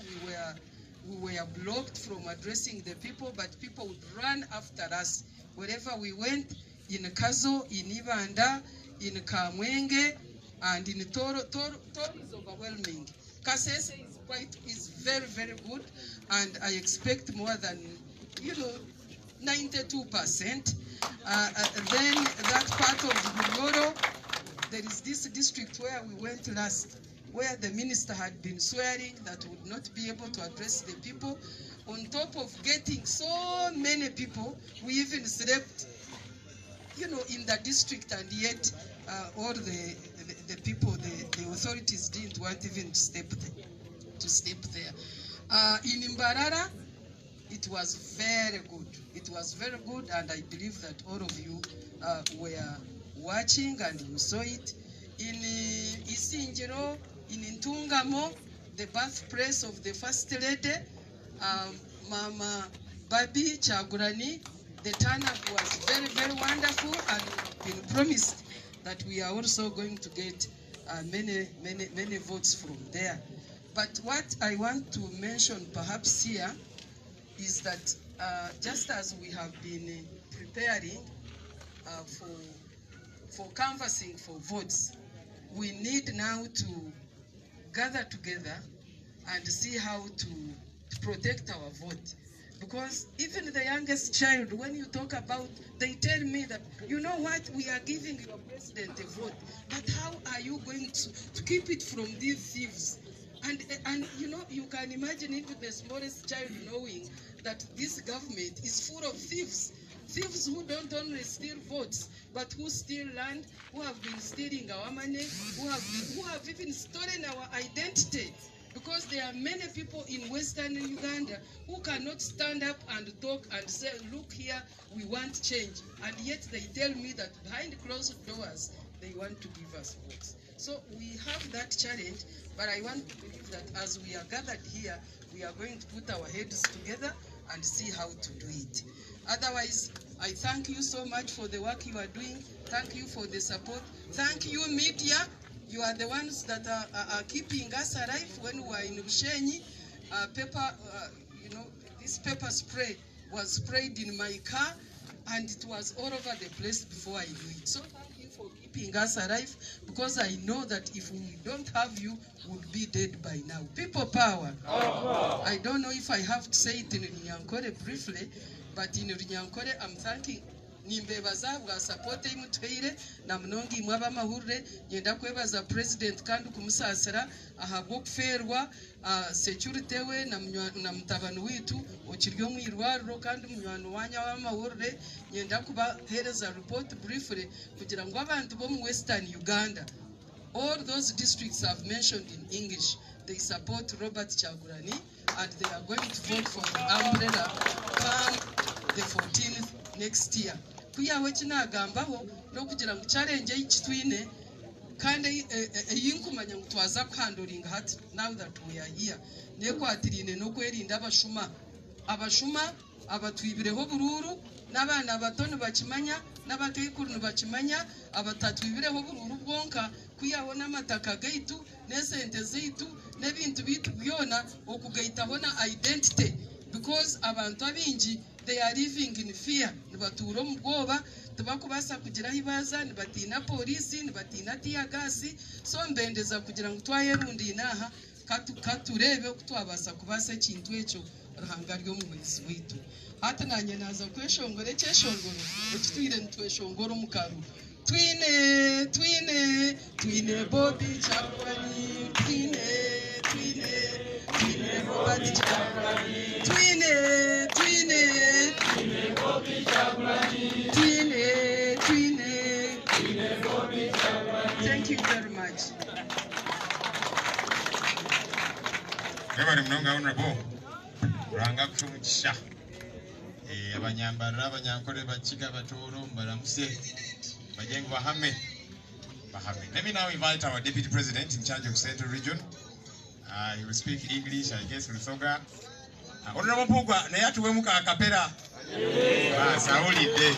we were blocked from addressing the people, but people would run after us wherever we went, in Kazo, in Uganda, in Kamwenge, And in Toro is overwhelming. Kasese is very, very good, and I expect more than, 92%. Then that part of Bunyoro, there is this district where we went last, where the minister had been swearing that would not be able to address the people. On top of getting so many people, we even slept, in the district, and yet all the people, the authorities didn't want even to step there. In Mbarara, it was very good. It was very good, and I believe that all of you were watching and you saw it. In Isinjiro, in Ntungamo, the birthplace of the First Lady, Mama Bobi Kyagulanyi, the turnout was very, very wonderful, and been promised that we are also going to get many votes from there. But what I want to mention perhaps here is that just as we have been preparing for canvassing for votes, we need now to gather together and see how to protect our vote. Because even the youngest child, when you talk about, they tell me that, you know what, we are giving your president a vote, but how are you going to keep it from these thieves? And you can imagine even the smallest child knowing that this government is full of thieves. Thieves who don't only steal votes, but who steal land, who have been stealing our money, who have even stolen our identity. Because there are many people in Western Uganda who cannot stand up and talk and say, look here, we want change. And yet they tell me that behind closed doors, they want to give us votes. So we have that challenge, but I want to believe that as we are gathered here, we are going to put our heads together and see how to do it. Otherwise, I thank you so much for the work you are doing. Thank you for the support. Thank you, media. You are the ones that are keeping us alive when we are in Rushenyi. This pepper spray was sprayed in my car, and it was all over the place before I knew it. So thank you for keeping us alive, because I know that if we don't have you, we would be dead by now. People power. I don't know if I have to say it in Runyankore briefly, but in Runyankore, I'm thanking nimbebaza bwa support imutweire na mnongi mwaba mahurre yenda kwebaza president kandi kumusasira ahabwo kuferwa security we na mutabano witu okiryo mwirwaro kandi munywano wanya wa mahurre yenda kubahereza report briefly kugira ngo abantu bo mu Western Uganda, all those districts I've mentioned in English, they support Robert Kyagulanyi, and they are going to vote for the umbrella come the 14th next year. Kuyawe kinagambaho no kugira ngo challenge y'ikitwine kandi eyinkumanya ngo twaza kuhandoringa hati now that we are here nekwatirine no kwerinda abashuma abatwibireho bururu n'abana batone bakimanya n'abakekuru bakimanya abatatwibireho bururu bwonka kuyaho n'amataka gaitu n'esente zaitu n'ebintu bitu byona okugaitaho na identity, because abantu abinji they are living in fear. Nibaturo mubwoba tubakubasa kugira hibaza nibatina polisi nibatina tiyagasi, so mbendeza kugira ngo twayerundi inaha katurebe kutwabasa kubasa kintu echo ruhanga ryo mu mwezi witu. Hata nanye naza kweshongore cyeshongoro ukitwire ntweshongoro mukaru twine Bobi Kyagulanyi twine Bobi Kyagulanyi twine Bobi Kyagulanyi twine Bobi Kyagulanyi. Thank you very much. Ebali mnonga honorable ranga kumusha abanyambara abanyankore bakiga batoro mbaramuse bajengo bahame. Let me now invite our Deputy President in charge of Central Region. He will speak English, I guess, Lusoga. Honorable Pugwa, na yatu wemuka akapera. Sauli day.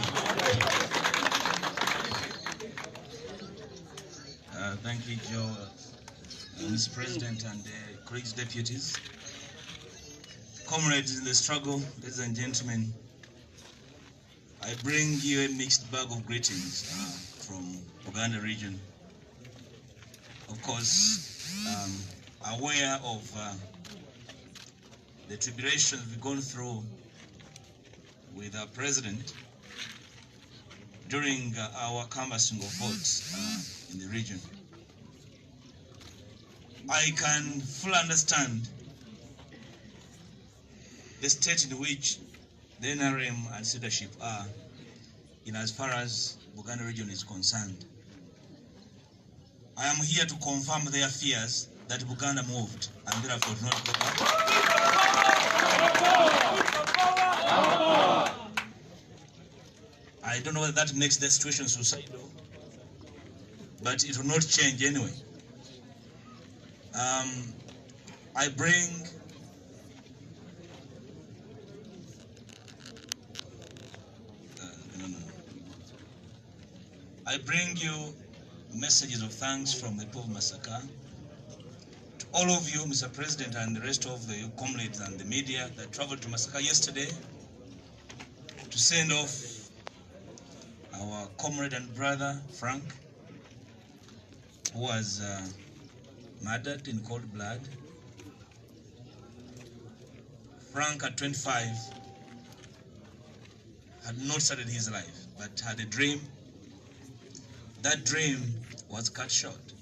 Thank you, Joe, Mr. President, and colleagues, deputies. Comrades in the struggle, ladies and gentlemen, I bring you a mixed bag of greetings from Uganda region. of course, aware of the tribulations we've gone through with our president during our canvassing of votes in the region. I can fully understand the state in which the NRM and leadership are in as far as Buganda region is concerned. I am here to confirm their fears that Buganda moved and therefore did not go back. I don't know whether that makes the situation suicidal, but it will not change anyway. I bring you messages of thanks from the people of Masaka to all of you, Mr. President, and the rest of the comrades and the media that traveled to Masaka yesterday to send off our comrade and brother Frank, who was murdered in cold blood. Frank at 25 had not started his life, but had a dream. That dream was cut short.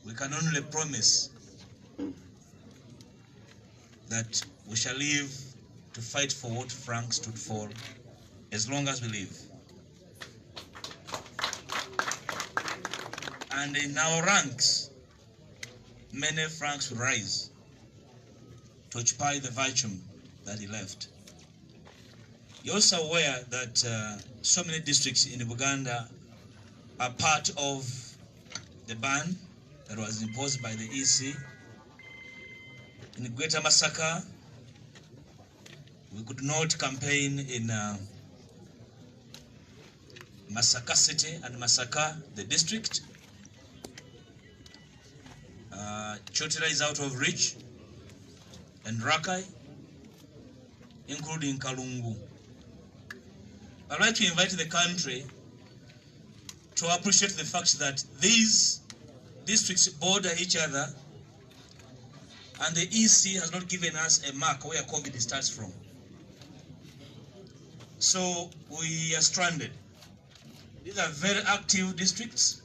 We can only promise that we shall live to fight for what Frank stood for as long as we live. And in our ranks, many Franks will rise to occupy the virtue that he left. You're also aware that so many districts in Uganda are part of the ban that was imposed by the EC. In Greater Masaka, we could not campaign in Masaka City and Masaka, the district. Chotera is out of reach, and Rakai, including Kalungu. I'd like to invite the country to appreciate the fact that these districts border each other, and the EC has not given us a mark where COVID starts from. So we are stranded. These are very active districts.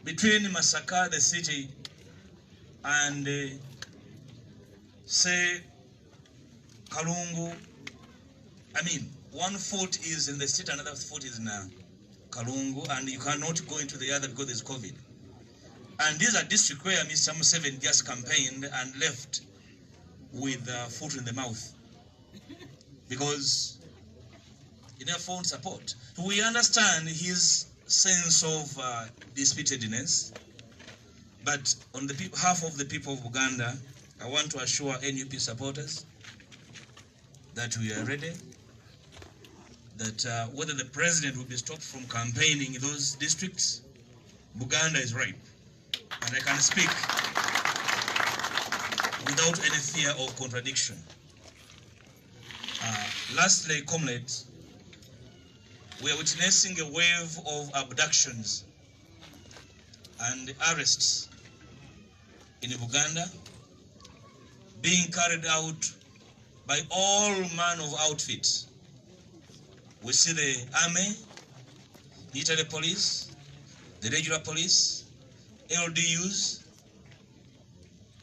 Between Masaka, the city, and say Kalungu, one foot is in the state, another foot is in Kalungu, and you cannot go into the other because there's COVID. And these are districts where Mr. Museveni just campaigned and left with foot in the mouth because he never found support. We understand his sense of disputedness, but on the behalf of the people of Uganda, I want to assure NUP supporters that we are ready, that whether the president will be stopped from campaigning in those districts, Uganda is ripe. And I can speak without any fear of contradiction. Lastly, comrades, we are witnessing a wave of abductions and arrests in Uganda being carried out by all manner of outfits. We see the army, military police, the regular police, LDUs.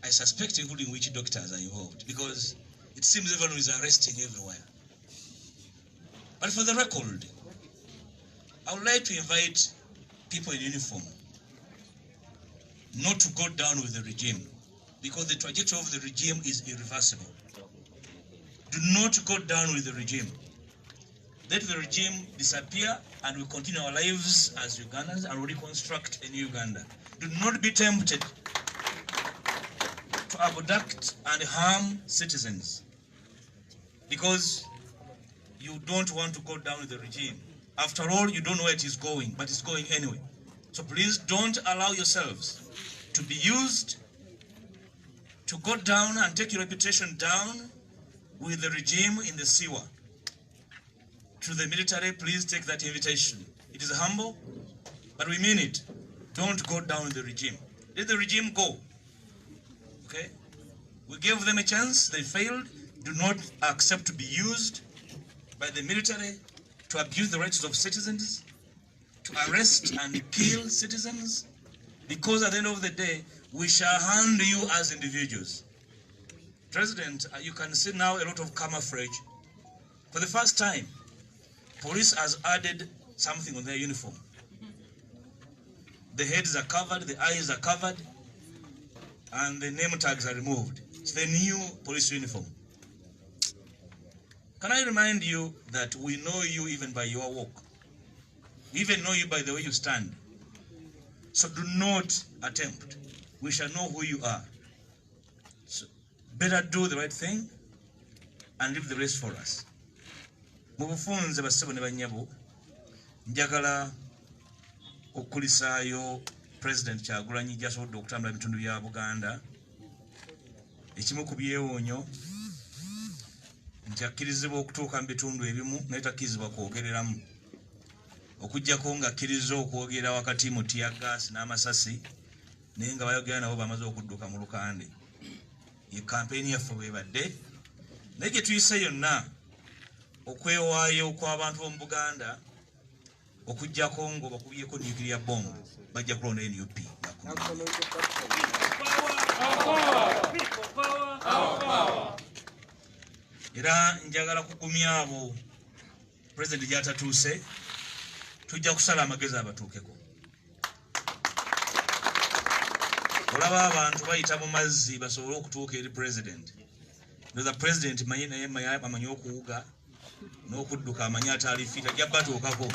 I suspect including witch doctors are involved because it seems everyone is arresting everywhere. But for the record, I would like to invite people in uniform not to go down with the regime because the trajectory of the regime is irreversible. Do not go down with the regime. Let the regime disappear and we continue our lives as Ugandans and reconstruct a new Uganda. Do not be tempted to abduct and harm citizens because you don't want to go down with the regime. After all, you don't know where it is going, but it's going anyway. So please don't allow yourselves to be used to go down and take your reputation down with the regime in the sewer. To the military, please take that invitation. It is humble, but we mean it. Don't go down with the regime. Let the regime go. Okay? We gave them a chance. They failed. Do not accept to be used by the military to abuse the rights of citizens, to arrest and kill citizens, because at the end of the day, we shall handle you as individuals. President, you can see now a lot of camouflage. For the first time, police has added something on their uniform. The heads are covered, the eyes are covered, and the name tags are removed. It's the new police uniform. Can I remind you that we know you even by your walk? We even know you by the way you stand. So do not attempt. We shall know who you are. So better do the right thing and leave the rest for us. Mubufunze basebo ne banyabo njagala okulisaayo President Kyagulanyi jasobodde okutambula ebitundu bya Buganda. Ekimu ku byewonyo nti akkirizibwa okutuuka mu bitundu ebimu naye takkirizibwa kwogereramu. Okujjako ng'akkiriza okwogera wakati mu tiyagaasi n'amasasi naye nga bayogera nabo bamaze okudduka mu lukande. Ye kampeyini yaffe bwebadde. Naye gye tuyise yonna okwewaayo kw'abantu b'omu Buganda okujjako ng'obakubyeko nuclear bomb bajja kulonda NUP. Era njagala kugumya abo President gy'atatuuse, tujja kusala amagezi abatuukeko. Olaba abantu bayita mu mazzi basobole okutuuka eri President. Ndoza President manyi naye amanyi okuwuga n'okudduka amanyi atalifiita ajja batuukako.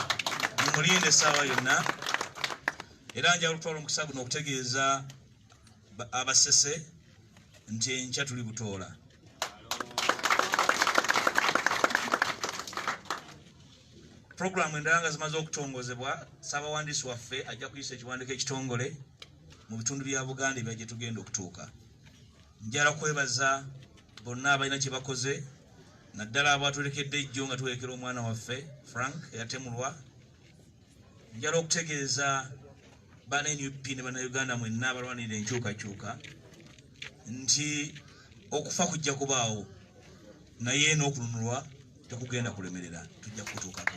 Mumulinde essaawa yonna. Era njagala okutwala omukisa guno okutegeeza abasese nti enkya tuli Butoola. Programu endala nga zimaze okutongozebwa, Ssaabawandiisi waffe ajja kuyisa ekiwandiiko ekitongole mu bitundu bya Buganda ebya gye tugenda okutuuka. Njala kwebaza bonna abalina kye bakoze, naddala abatulekedde ejjo nga tuwerekera omwana waffe Frank eyatemulwa. Njala okutegeeza bana NUP ne bannayuganda mwenna abalwanirira enkyukakyuka nti okufa kujja kubaawo naye n'okununulwa tekugenda kulemerera, tujja kutuukako.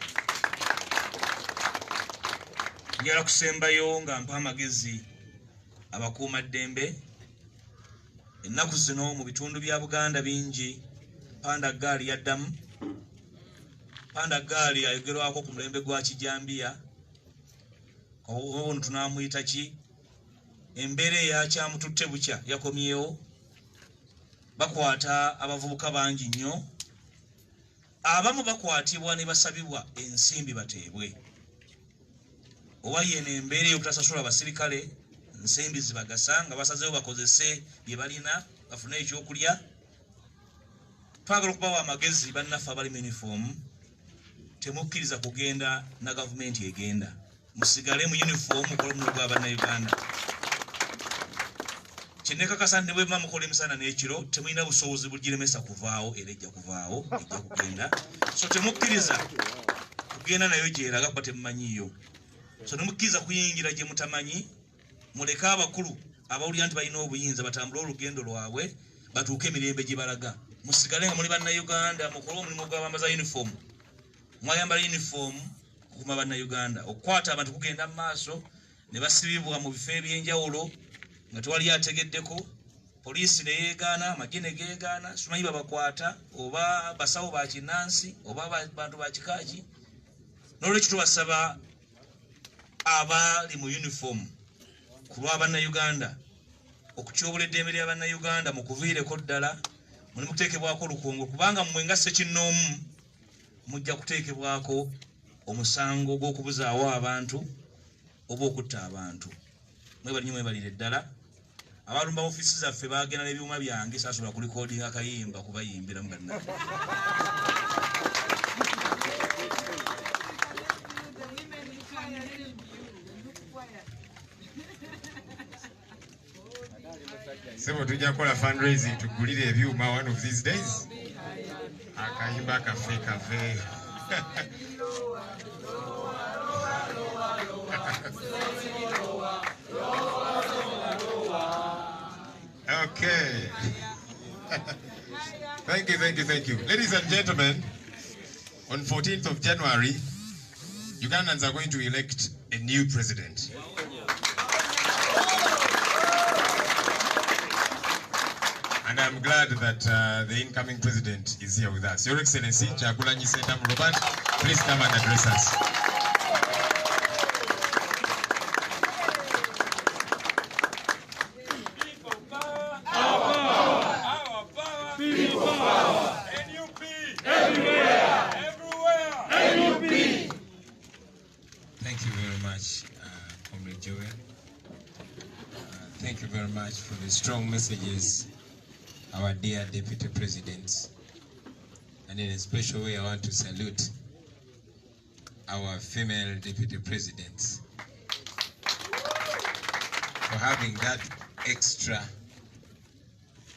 Njala kusembayo nga mpa amagezi abakuumaddembe. Ennaku zino mu bitundu bya Buganda bingi panda gaali yaddamu. Panda gaali ayogerwako ku mulembe gwa Kijambiya. Ono tunamuyita ki? Embeera eyakyamututte bukya yakomyewo. Bakwata abavubuka bangi nnyo. Abamu bakwatibwa ne basabibwa ensimbi bateebwe. Oba yeno embeera ey'okutasasula abasirikale ensimbi zibagasa nga basazeewo bakozese bye balina bafune ekyokulya. Twagala okubawa amagezi bannaffe abali mu uniform, temukkiriza kugenda na gavumenti egenda. Musigale mu uniform mukola omulimu gwa bannayuganda. Kinekakasa ne bwe muba mukola emisana n'ekiro temulina busobozi bugiremesa kuvaawo era ejja kuvaawo ejja kugenda. So temukkiriza kugenda nayo gyeraga kuba temumanyiiyo. So nemukkiriza kuyingira gye mutamanyi. Muleke abakulu abawulira nti balina obuyinza batambule olugendo lwabwe batuuke emirembe gye balaga. Musigale nga muli bannayuganda mukole omulimu gw'abambaza uniform. Mwayambala uniform okukuma bannayuganda. Okukwata abantu kugenda mu maaso ne basibibwa mu bifo eby'enjawulo nga tewali ategeddeko. Poliisi ne yeegaana, amagye ne geegaana, simanyi babakwata oba basawo ba kinnansi oba bantu ba kikaaki. N'olwekyo tubasaba abali mu uniform ku lwa bannayuganda okutyobula eddembe lya bannayuganda mukuviireko ddala. Muli mukuteekebwako olukungo kubanga mmwe nga Ssekinnoomu mujja kuteekebwako omusango gw'okubuzaawo abantu oba okutta abantu. Mwebali nnyo mwebalire ddala. Abalumba ofiisi zaffe baagenda n'ebyuma byange saasobola kulikoodinga akayimba kubayimbiramu banna. Sebo tujja kukola fundraising tugulire ebyuma one of these days. Akayimba kaffe kave. Okay. Thank you. Ladies and gentlemen, on 14th of January, Ugandans are going to elect a new president. And I'm glad that the incoming president is here with us. Your Excellency, Chagulanyi Sentamu Robert, please come and address us. Thank you very much, Comrade Joel. Thank you very much for the strong messages, our dear Deputy President. And in a special way, I want to salute our female Deputy Presidents for having that extra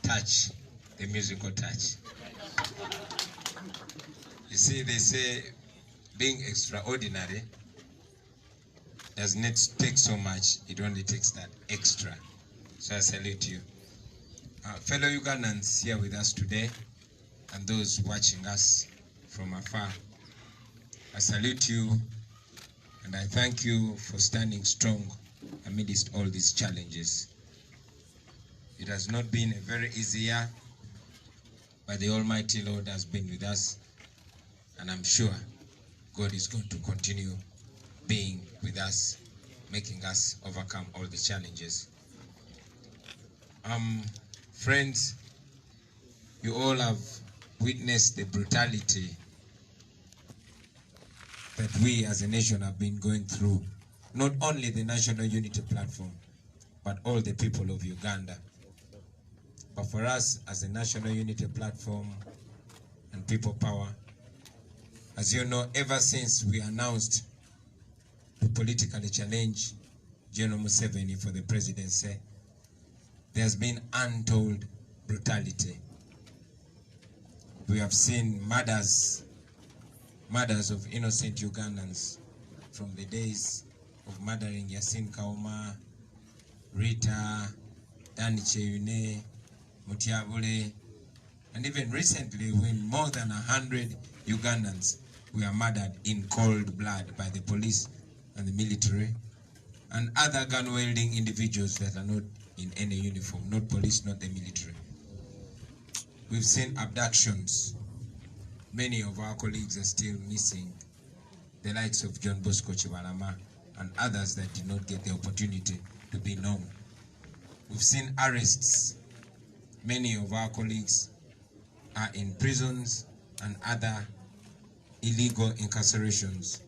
touch, the musical touch. You see, they say being extraordinary does not take so much, it only takes that extra. So I salute you. Fellow Ugandans here with us today, and those watching us from afar, I salute you and I thank you for standing strong amidst all these challenges. It has not been a very easy year, but the Almighty Lord has been with us, and I'm sure God is going to continue being with us, making us overcome all the challenges. Friends, you all have witnessed the brutality that we as a nation have been going through. Not only the National Unity Platform, but all the people of Uganda. But for us as a National Unity Platform and People Power, as you know, ever since we announced to politically challenge General Museveni for the presidency, there's been untold brutality. We have seen murders of innocent Ugandans, from the days of murdering Yasin Kauma, Rita, Dani Cheyune, Mutiabule, and even recently when more than 100 Ugandans were murdered in cold blood by the police and the military, and other gun-wielding individuals that are not in any uniform, not police, not the military. We've seen abductions. Many of our colleagues are still missing, the likes of John Bosco Chibalama and others that did not get the opportunity to be known. We've seen arrests. Many of our colleagues are in prisons and other illegal incarcerations.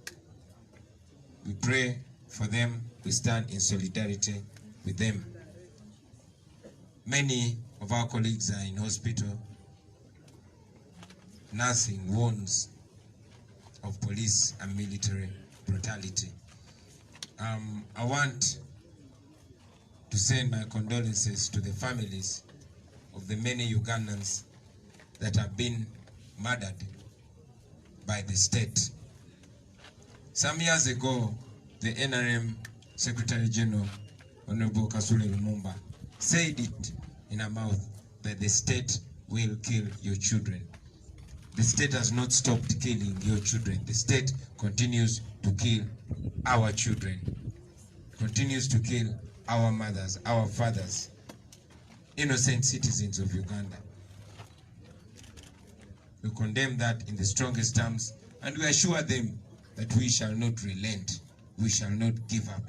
We pray for them. We stand in solidarity with them. Many of our colleagues are in hospital, nursing wounds of police and military brutality. I want to send my condolences to the families of the many Ugandans that have been murdered by the state. Some years ago, the NRM Secretary General, Honorable Kasule Lumumba, said it in a mouth that the state will kill your children. The state has not stopped killing your children. The state continues to kill our children, continues to kill our mothers, our fathers, innocent citizens of Uganda. We condemn that in the strongest terms, and we assure them that we shall not relent, we shall not give up,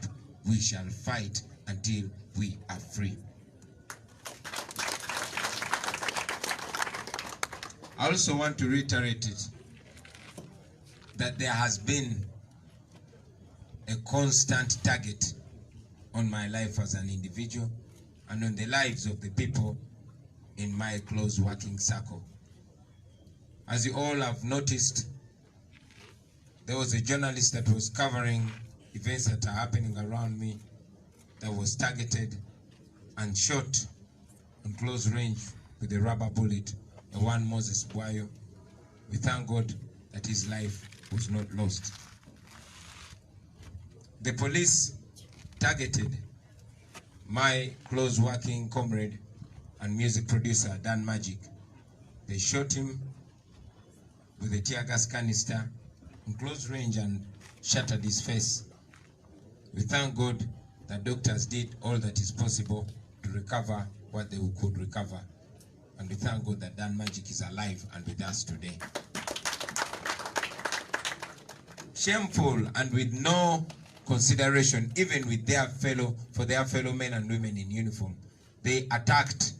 we shall fight until we are free. I also want to reiterate it, that there has been a constant target on my life as an individual and on the lives of the people in my close working circle. As you all have noticed, there was a journalist that was covering events that are happening around me that was targeted and shot on close range with a rubber bullet, the one Moses Bwayo. We thank God that his life was not lost. The police targeted my close working comrade and music producer, Dan Magic. They shot him with a tear gas canister in close range and shattered his face. We thank God that doctors did all that is possible to recover what they could recover. And we thank God that Dan Magic is alive and with us today. Shameful and with no consideration, even with their fellow men and women in uniform, they attacked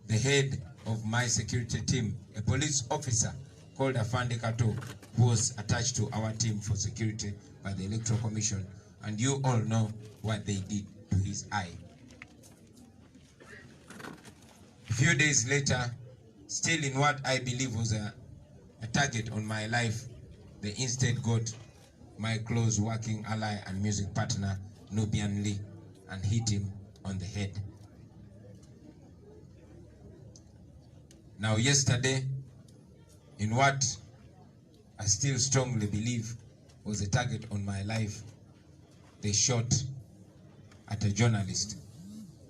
the head of my security team, a police officer called Afande Kato, who was attached to our team for security by the Electoral Commission, and you all know what they did to his eye. A few days later, still in what I believe was a target on my life, they instead got my close working ally and music partner, Nubian Lee, and hit him on the head. Now yesterday, in what I still strongly believe was a target on my life, they shot at a journalist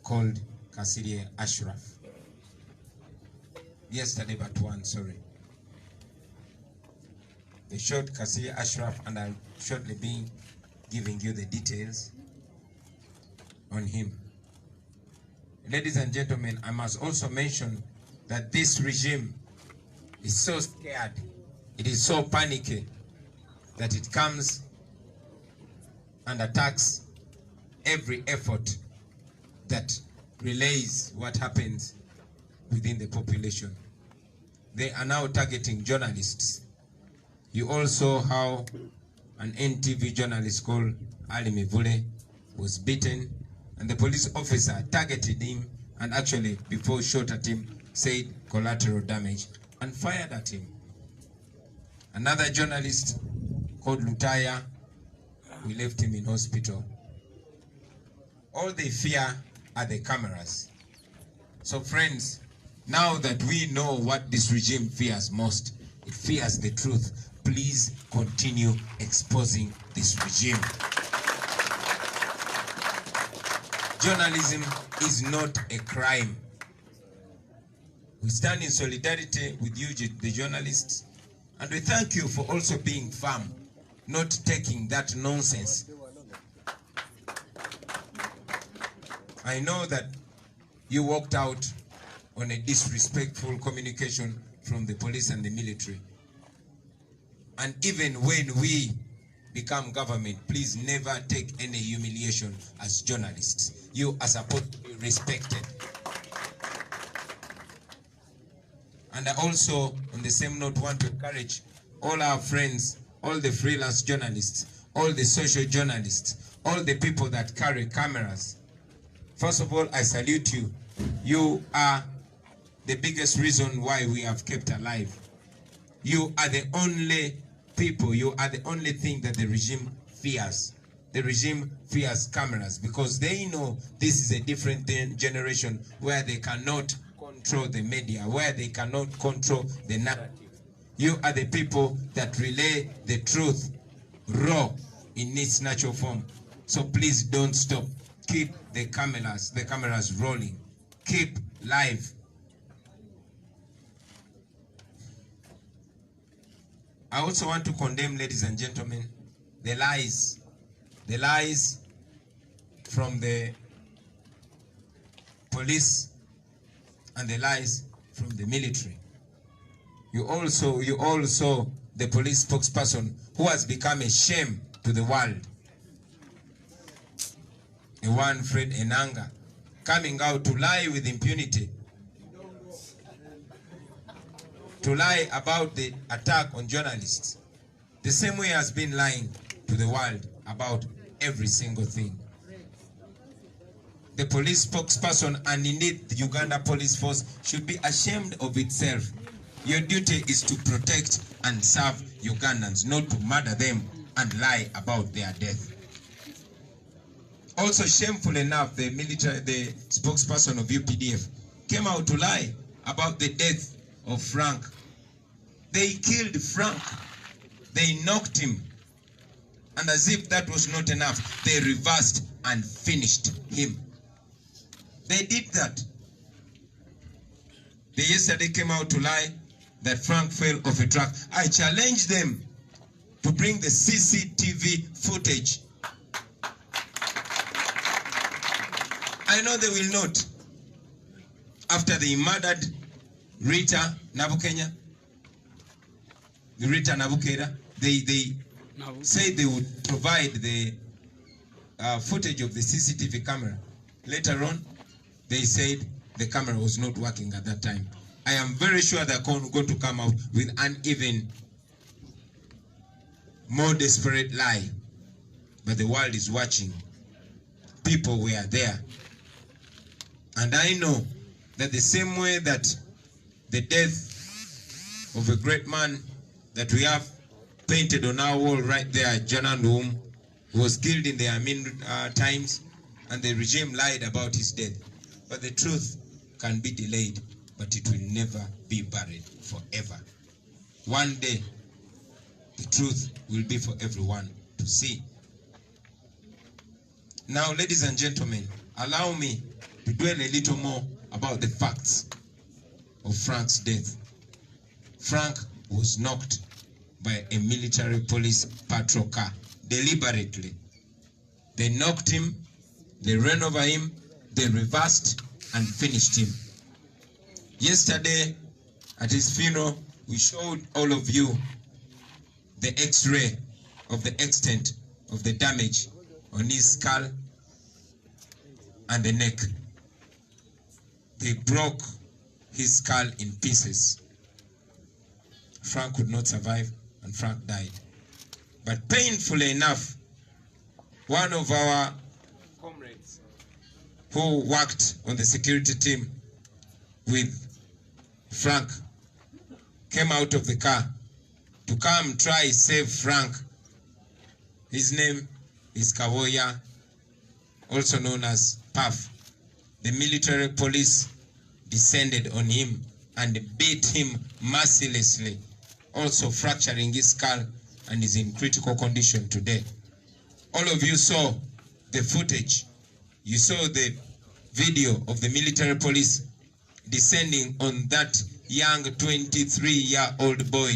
called Kasirye Ashraf. Yesterday but one, sorry. They shot Kasirye Ashraf, and I'll shortly be giving you the details on him. Ladies and gentlemen, I must also mention that this regime is so scared, it is so panicky, that it comes and attacks every effort that relays what happens within the population. They are now targeting journalists. You all saw how an NTV journalist called Ali Mivule was beaten, and the police officer targeted him and actually, before he shot at him, said collateral damage and fired at him. Another journalist called Lutaya, we left him in hospital. All they fear are the cameras. So friends, now that we know what this regime fears most, it fears the truth. Please continue exposing this regime. Journalism is not a crime. We stand in solidarity with you, the journalists, and we thank you for also being firm, not taking that nonsense. I know that you walked out on a disrespectful communication from the police and the military. And even when we become government, please never take any humiliation as journalists. You are supposed to be respected. And I also, on the same note, want to encourage all our friends, all the freelance journalists, all the social journalists, all the people that carry cameras. First of all, I salute you. You are the biggest reason why we have kept alive. You are the only people, you are the only thing that the regime fears. The regime fears cameras because they know this is a different generation where they cannot control the media, where they cannot control the narrative. You are the people that relay the truth raw in its natural form. So please don't stop. Keep the cameras rolling. Keep live. I also want to condemn, ladies and gentlemen, the lies from the police and the lies from the military. You all saw the police spokesperson who has become a shame to the world. The one Fred Enanga coming out to lie with impunity. To lie about the attack on journalists. The same way has been lying to the world about every single thing. The police spokesperson and indeed the Uganda police force should be ashamed of itself. Your duty is to protect and serve Ugandans, not to murder them and lie about their death. Also shameful enough, the spokesperson of UPDF came out to lie about the death of Frank. They killed Frank. They knocked him. And as if that was not enough, they reversed and finished him. They did that. They yesterday came out to lie that Frank fell off a truck. I challenged them to bring the CCTV footage. I know they will not. After they murdered Rita Nabukenya, Rita Nabukera, they said they would provide the footage of the CCTV camera. Later on, they said the camera was not working at that time. I am very sure they're going to come out with an even more desperate lie. But the world is watching. People were there. And I know that the same way that the death of a great man that we have painted on our wall right there, Janan Wum, was killed in the Amin times, and the regime lied about his death. But the truth can be delayed, but it will never be buried forever. One day, the truth will be for everyone to see. Now, ladies and gentlemen, allow me to dwell a little more about the facts of Frank's death. Frank was knocked by a military police patrol car deliberately. They knocked him, they ran over him, they reversed and finished him. Yesterday, at his funeral, we showed all of you the X-ray of the extent of the damage on his skull and the neck. They broke his skull in pieces. Frank could not survive, and Frank died. But painfully enough, one of our comrades who worked on the security team with Frank came out of the car to come try save Frank. His name is Kawoya, also known as Puff. The military police descended on him and beat him mercilessly, also fracturing his skull, and is in critical condition today. All of you saw the footage. You saw the video of the military police descending on that young 23-year-old boy,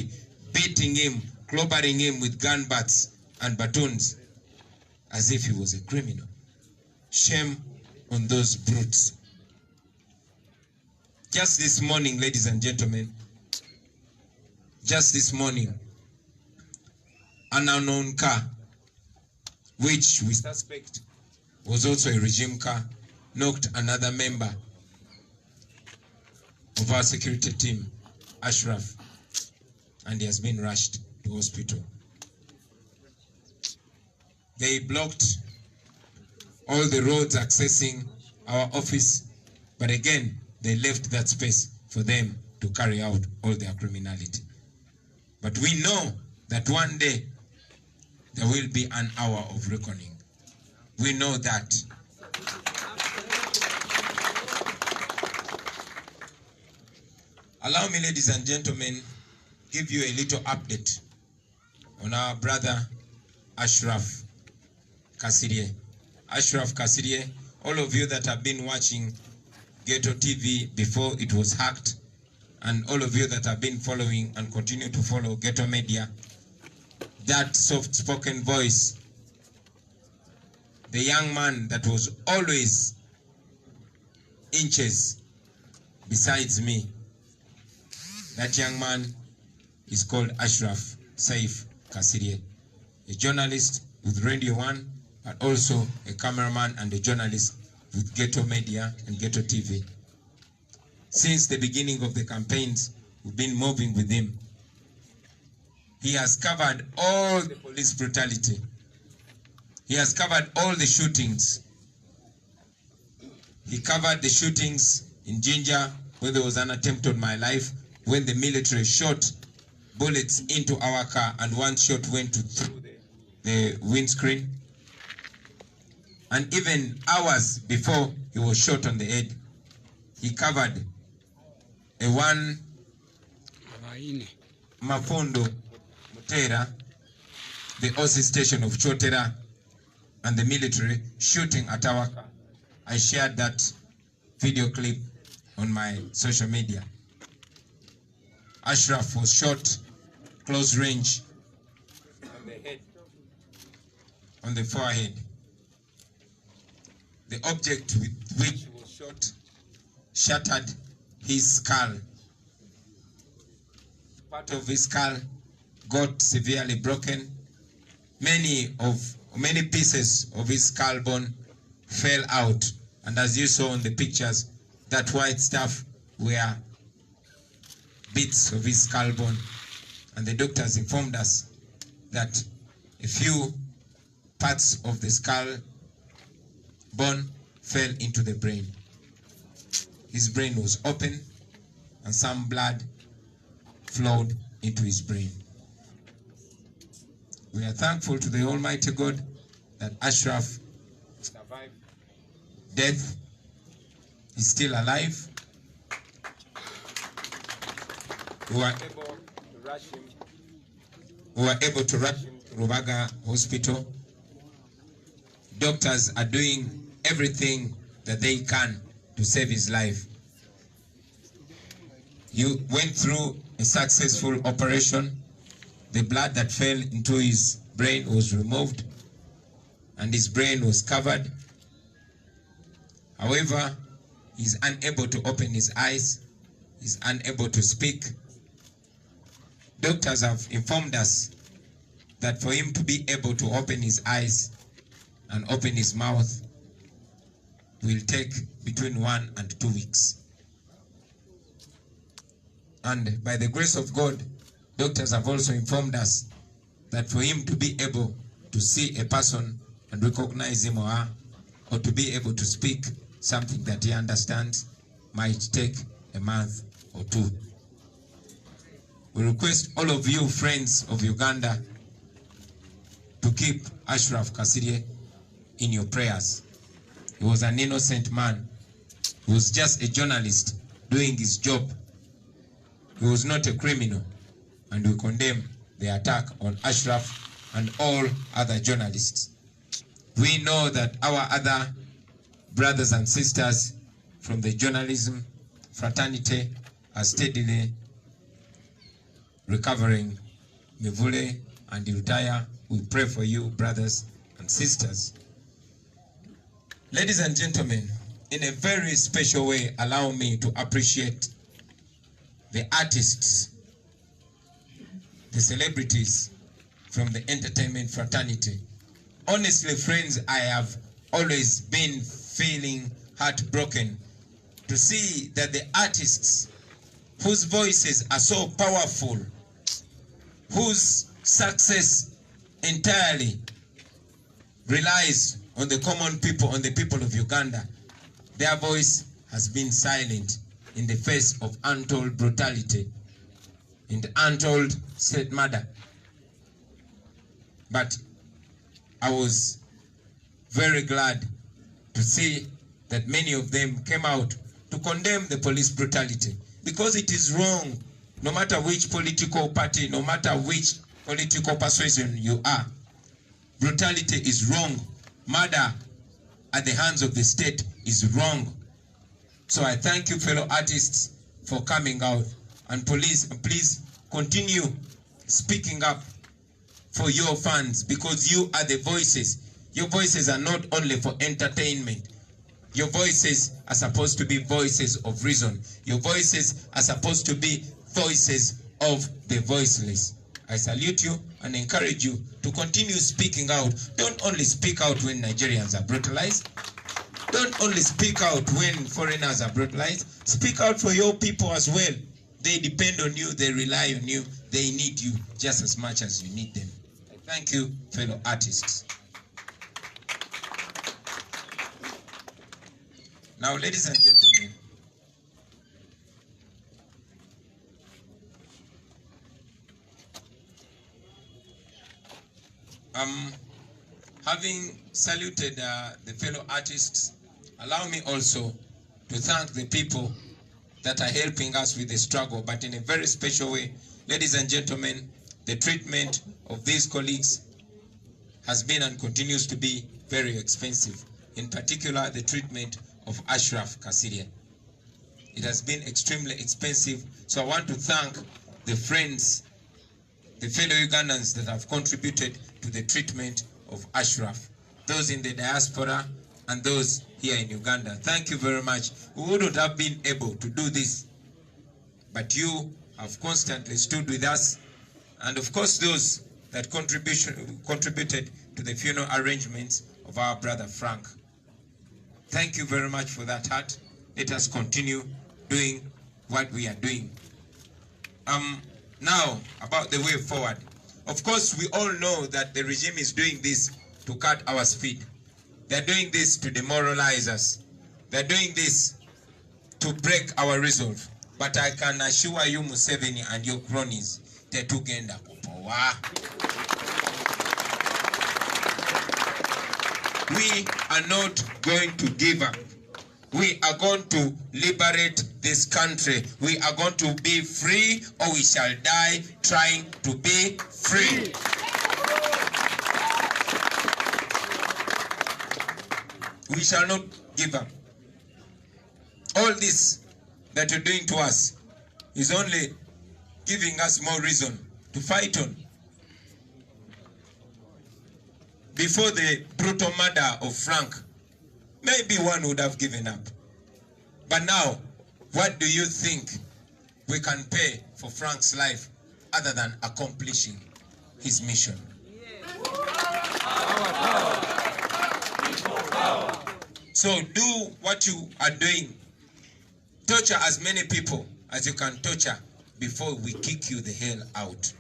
beating him, clobbering him with gun butts and batons as if he was a criminal. Shame on those brutes. Just this morning, ladies and gentlemen, just this morning, an unknown car, which we suspect was also a regime car, knocked another member of our security team, Ashraf, and he has been rushed to hospital. They blocked all the roads accessing our office, but again, they left that space for them to carry out all their criminality. But we know that one day there will be an hour of reckoning. We know that. Allow me, ladies and gentlemen, give you a little update on our brother Ashraf Kasirie. Ashraf Kasirie, all of you that have been watching Ghetto TV before it was hacked, and all of you that have been following and continue to follow Ghetto Media, that soft-spoken voice, the young man that was always inches besides me, that young man is called Ashraf Saif Kasirie, a journalist with Radio 1, but also a cameraman and a journalist with Ghetto Media and Ghetto TV. Since the beginning of the campaigns, we've been moving with him. He has covered all the police brutality. He has covered all the shootings. He covered the shootings in Jinja, where there was an attempt on my life, when the military shot bullets into our car and one shot went through the windscreen. And even hours before he was shot on the head, he covered a one Mafundo Mutera the OC station of Chotera and the military shooting at our car. I shared that video clip on my social media. Ashraf was shot close range on the head, on the forehead. The object with which he was shot shattered his skull. Part of his skull got severely broken. Many pieces of his skull bone fell out, and as you saw in the pictures, that white stuff were bits of his skull bone. And the doctors informed us that a few parts of the skull bone fell into the brain. His brain was open and some blood flowed into his brain. We are thankful to the Almighty God that Ashraf survived death. He's still alive. We were able to rush him to Rubaga Hospital. Doctors are doing everything that they can to save his life. You went through a successful operation. The blood that fell into his brain was removed and his brain was covered. However, he's unable to open his eyes. He's unable to speak. Doctors have informed us that for him to be able to open his eyes and open his mouth will take between 1 and 2 weeks. And by the grace of God, doctors have also informed us that for him to be able to see a person and recognize him or her, or to be able to speak something that he understands, might take a month or 2. We request all of you friends of Uganda to keep Ashraf Kasirye in your prayers. He was an innocent man. He was just a journalist doing his job. He was not a criminal, and we condemn the attack on Ashraf and all other journalists. We know that our other brothers and sisters from the journalism fraternity are steadily recovering. Mivule and Irutaya, we pray for you, brothers and sisters. Ladies and gentlemen, in a very special way, allow me to appreciate the artists, the celebrities from the entertainment fraternity. Honestly, friends, I have always been feeling heartbroken to see that the artists whose voices are so powerful, whose success entirely relies on the common people, on the people of Uganda, their voice has been silent in the face of untold brutality, in the untold state murder. But I was very glad to see that many of them came out to condemn the police brutality, because it is wrong, no matter which political party, no matter which political persuasion you are. Brutality is wrong. Murder at the hands of the state is wrong. So I thank you, fellow artists, for coming out. And please continue speaking up for your fans, because you are the voices. Your voices are not only for entertainment. Your voices are supposed to be voices of reason. Your voices are supposed to be voices of the voiceless. I salute you and encourage you to continue speaking out. Don't only speak out when Nigerians are brutalized. Don't only speak out when foreigners are brutalized. Speak out for your people as well. They depend on you, they rely on you, they need you just as much as you need them. Thank you, fellow artists. Now, ladies and gentlemen, having saluted the fellow artists, allow me also to thank the people that are helping us with the struggle, but in a very special way. Ladies and gentlemen, the treatment of these colleagues has been and continues to be very expensive, in particular the treatment of Ashraf Kasirye. It has been extremely expensive, so I want to thank the friends, the fellow Ugandans that have contributed to the treatment of Ashraf, those in the diaspora and those here in Uganda. Thank you very much. We wouldn't have been able to do this, but you have constantly stood with us, and of course those that contributed to the funeral arrangements of our brother Frank. Thank you very much for that heart. Let us continue doing what we are doing. Now, about the way forward. Of course, we all know that the regime is doing this to cut our speed. They're doing this to demoralize us. They're doing this to break our resolve. But I can assure you, Museveni and your cronies, tetugenda kupowa. We are not going to give up. We are going to liberate this country. We are going to be free, or we shall die trying to be free. We shall not give up. All this that you're doing to us is only giving us more reason to fight on. Before the brutal murder of Frank, maybe one would have given up. But now, what do you think we can pay for Frank's life other than accomplishing his mission? So do what you are doing. Torture as many people as you can torture before we kick you the hell out.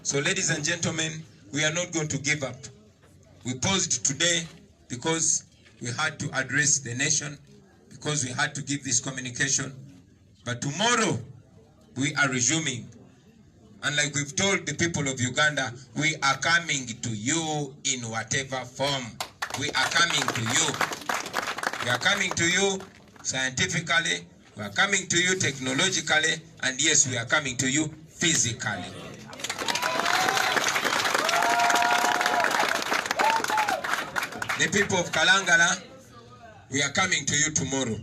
So ladies and gentlemen, we are not going to give up. We paused today because we had to address the nation, because we had to give this communication. But tomorrow, we are resuming. And like we've told the people of Uganda, we are coming to you in whatever form. We are coming to you. We are coming to you scientifically, we are coming to you technologically, and yes, we are coming to you physically. The people of Kalangala, we are coming to you tomorrow.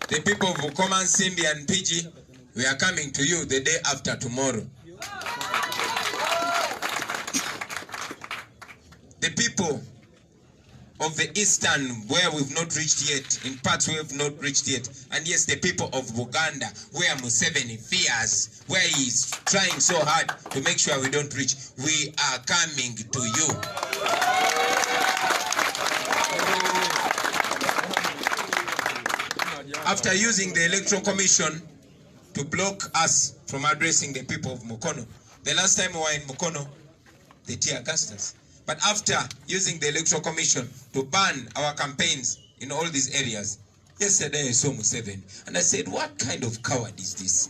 The people of Ukoma, Simbi, and Piji, we are coming to you the day after tomorrow. The people of the eastern, where we've not reached yet, in parts where we've not reached yet, and yes, the people of Uganda, where Museveni fears, where he's trying so hard to make sure we don't reach, we are coming to you. After using the Electoral Commission to block us from addressing the people of Mukono, the last time we were in Mukono, they tear gassed us. But after using the Electoral Commission to ban our campaigns in all these areas, yesterday I saw Museveni and I said, what kind of coward is this?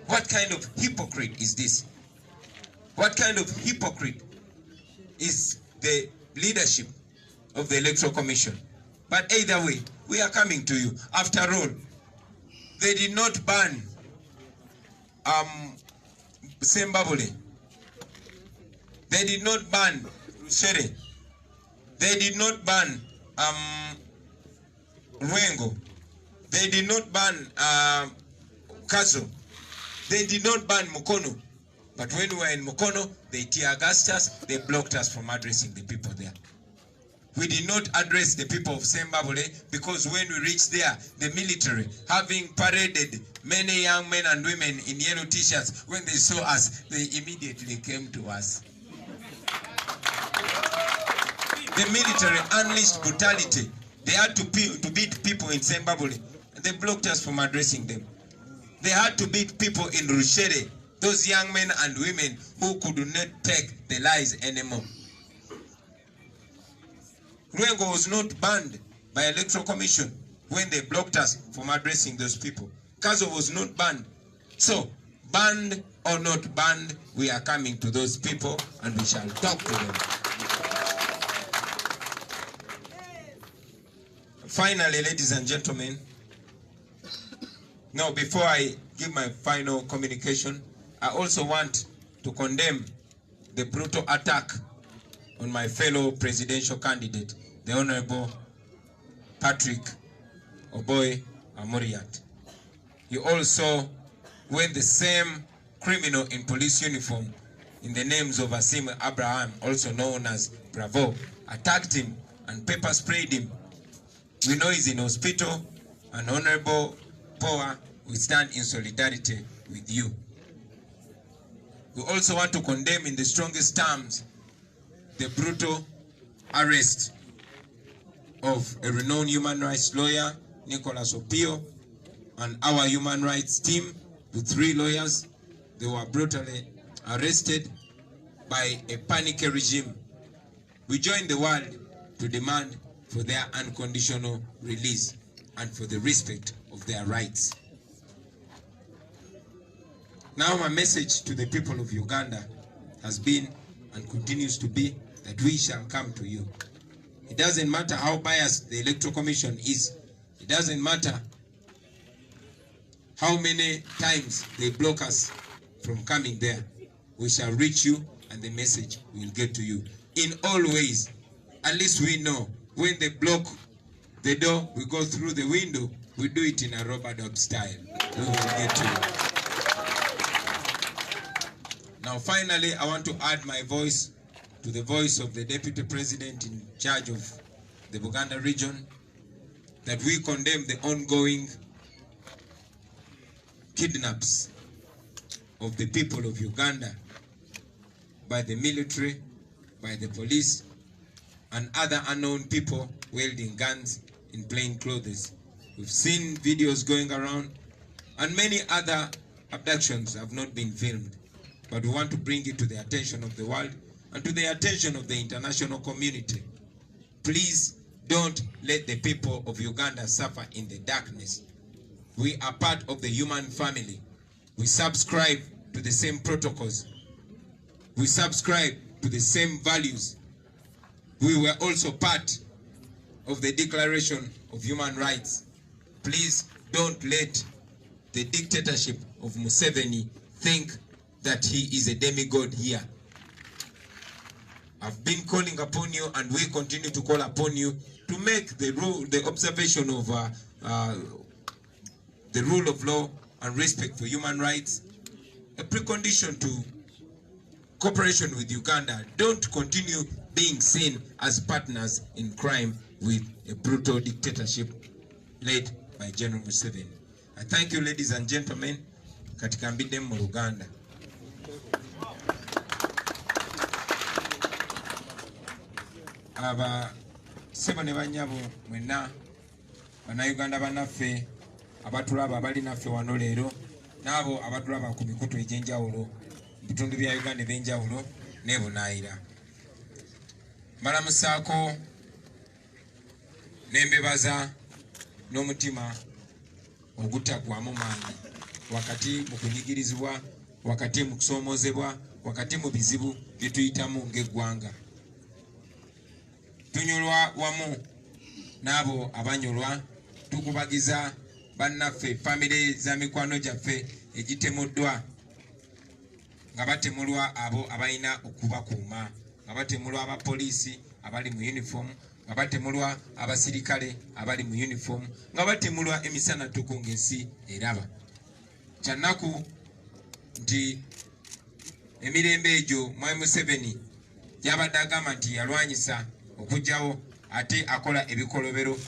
What kind of hypocrite is this? What kind of hypocrite is the leadership of the Electoral Commission? But either way, we are coming to you. After all, they did not ban Sembabule. They did not ban Shere. They did not ban Ruengo. They did not ban Kazo. They did not ban Mukono. But when we were in Mukono, they tear gassed us, they blocked us from addressing the people there. We did not address the people of Sembabule because when we reached there, the military, having paraded many young men and women in yellow t-shirts, when they saw us, they immediately came to us. The military unleashed brutality. They had to beat people in Sembabule, and they blocked us from addressing them. They had to beat people in Rushere, those young men and women who could not take the lies anymore. Ruengo was not banned by Electoral Commission when they blocked us from addressing those people. Kazo was not banned. So, banned or not banned, we are coming to those people and we shall talk to them. Finally, ladies and gentlemen, Now, before I give my final communication, I also want to condemn the brutal attack on my fellow presidential candidate, the Honorable Patrick Oboy Amuriat. He also, when the same criminal in police uniform in the names of Asim Abraham, also known as Bravo, attacked him and pepper sprayed him. We know he's in hospital, and Honorable Power, we stand in solidarity with you. We also want to condemn in the strongest terms the brutal arrest of a renowned human rights lawyer, Nicholas Opio, and our human rights team with 3 lawyers. They were brutally arrested by a panic regime. We join the world to demand for their unconditional release and for the respect of their rights. Now my message to the people of Uganda has been and continues to be that we shall come to you. It doesn't matter how biased the Electoral Commission is. It doesn't matter how many times they block us from coming there. We shall reach you and the message will get to you. In all ways, at least we know when they block the door, we go through the window. We do it in a rubber dub style. We will get to you. Now finally, I want to add my voice to the voice of the Deputy President in charge of the Buganda region, that we condemn the ongoing kidnaps of the people of Uganda by the military, by the police, and other unknown people wielding guns in plain clothes. We've seen videos going around, and many other abductions have not been filmed. But we want to bring it to the attention of the world and to the attention of the international community. Please don't let the people of Uganda suffer in the darkness. We are part of the human family. We subscribe to the same protocols. We subscribe to the same values. We were also part of the Declaration of Human Rights. Please don't let the dictatorship of Museveni think that he is a demigod here. I've been calling upon you, and we continue to call upon you to make the observation of the rule of law and respect for human rights a precondition to cooperation with Uganda. Don't continue being seen as partners in crime with a brutal dictatorship led by General Museveni. I thank you, ladies and gentlemen. Katika mbide mu Uganda. Aba sebo ne banyabo mwena bannayuganda bannaffe abatulaba abali naffe wano leero n'abo abatulaba ku mikutu egy'enjawulo bitundu bya Uganda eby'enjawulo ne Bunaayira. Mbalamusaako n'embebaza n'omutima ogutaggwaamu maanyi wakati mu kunyigirizibwa, wakati mu kusoomozebwa, wakati mu bizibu bye tuyitamu ng'eggwanga. Tunyolwa wamu n'abo abanyolwa, tukubagiza bannaffe famire za mikwano gyaffe egitemuddwa, nga batemulwa abo abalina okubakuuma, nga batemulwa abapoliisi abali mu uniform, nga batemulwa abasirikale abali mu uniform, nga batemulwa emisana tuku ng'ensi eraba. Kyannaku nti emirembe egyo Mwami Museveni yabadde agamba nti yalwanyisa okujjawo ate akola ebikolobero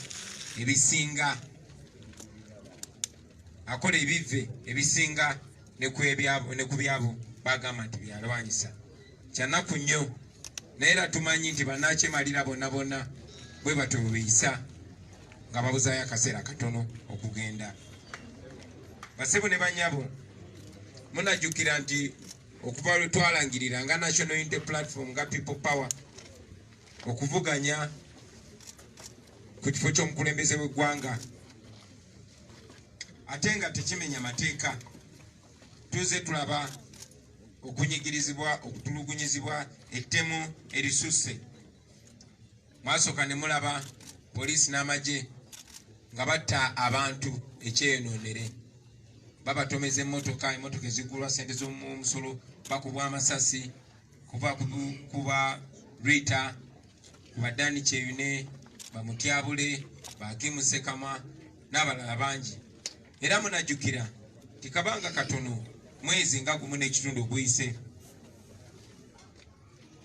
ebisinga, akola ebivve ebisinga ne ku byabo bagamba nti byalwanyisa. Kyannaku nnyo, naye era tumanyi nti bannakyemalira bonna bonna bwe batyo bwe beyisa nga babuzaayo akaseera katono okugenda. Basebo ne banyabo, munajjukira nti okuva lwe twalangirira nga National Unity Platform nga People Power okuvuganya ku kifo ky'omukulembeze w'eggwanga ate nga tekimenya mateeka, tuze tulaba okunyigirizibwa, okutulugunyizibwa, ettemu erisusse. Mwasooka ne mulaba poliisi n'amagye nga batta abantu ekyeyononere. babatomeza emmotoka ezigulwa sente z'omusolo bakubwa amasasi kuba Rita kuba Dani Kyeyune bamutyabule Bakimu Sekama n'abalala bangi. Era munajjukira tikabanga katono mwezi nga gumu n'ekitundu guyise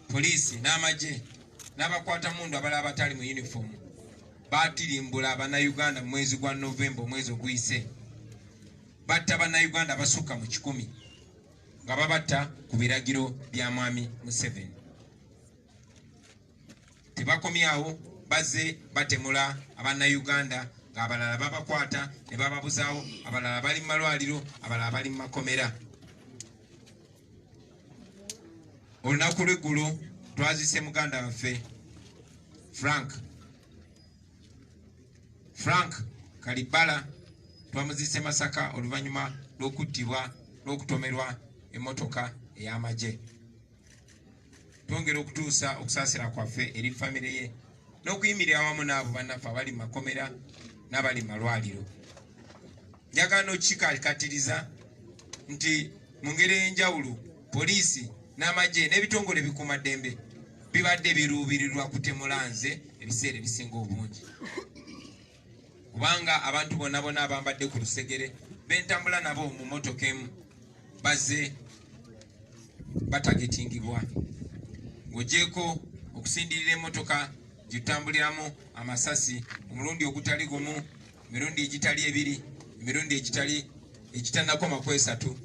poliisi n'amagye n'abakwata mundu abalala abatali mu uniform batirimbula Abannayuganda mu mwezi gwa Novemba omwezi oguyise. Batta Bannayuganda abasukka mu 100 nga babatta ku biragiro bya Mwami Museveni. Tebakomyawo bazze batemula Abannayuganda nga abalala babakwata ne bababuzaawo, abalala bali mu malwaliro, abalala bali mu makomera. Olunaku lw'eggulo twazise muganda waffe Frank Kalibala twamuzise Masaka oluvannyuma lw'okuttibwa n'okutomerwa emmotoka ey'amagye. Twongera okutuusa okusaasira kwaffe eri famire ye n'okuyimirira awamu n'abo bannaffe abali mu makomera n'abali mu malwaliro. Njagala n'okukikakatiriza nti mu ngeri ey'enjawulo poliisi n'amagye n'ebitongole bikuumaddembe bibadde biruubirirwa kutemula nze ebiseera ebisinga obungi. Kubanga abantu bonna abambadde ku lusegere bentambula nabo mu mmotoka emu bazze batagetingibwa. Ng'ogyeko okusindirira emmotoka gitambuliramu amasasi omulundi ogutali gumu, emirundi egitali ebiri, emirundi egitannakoma ku 3.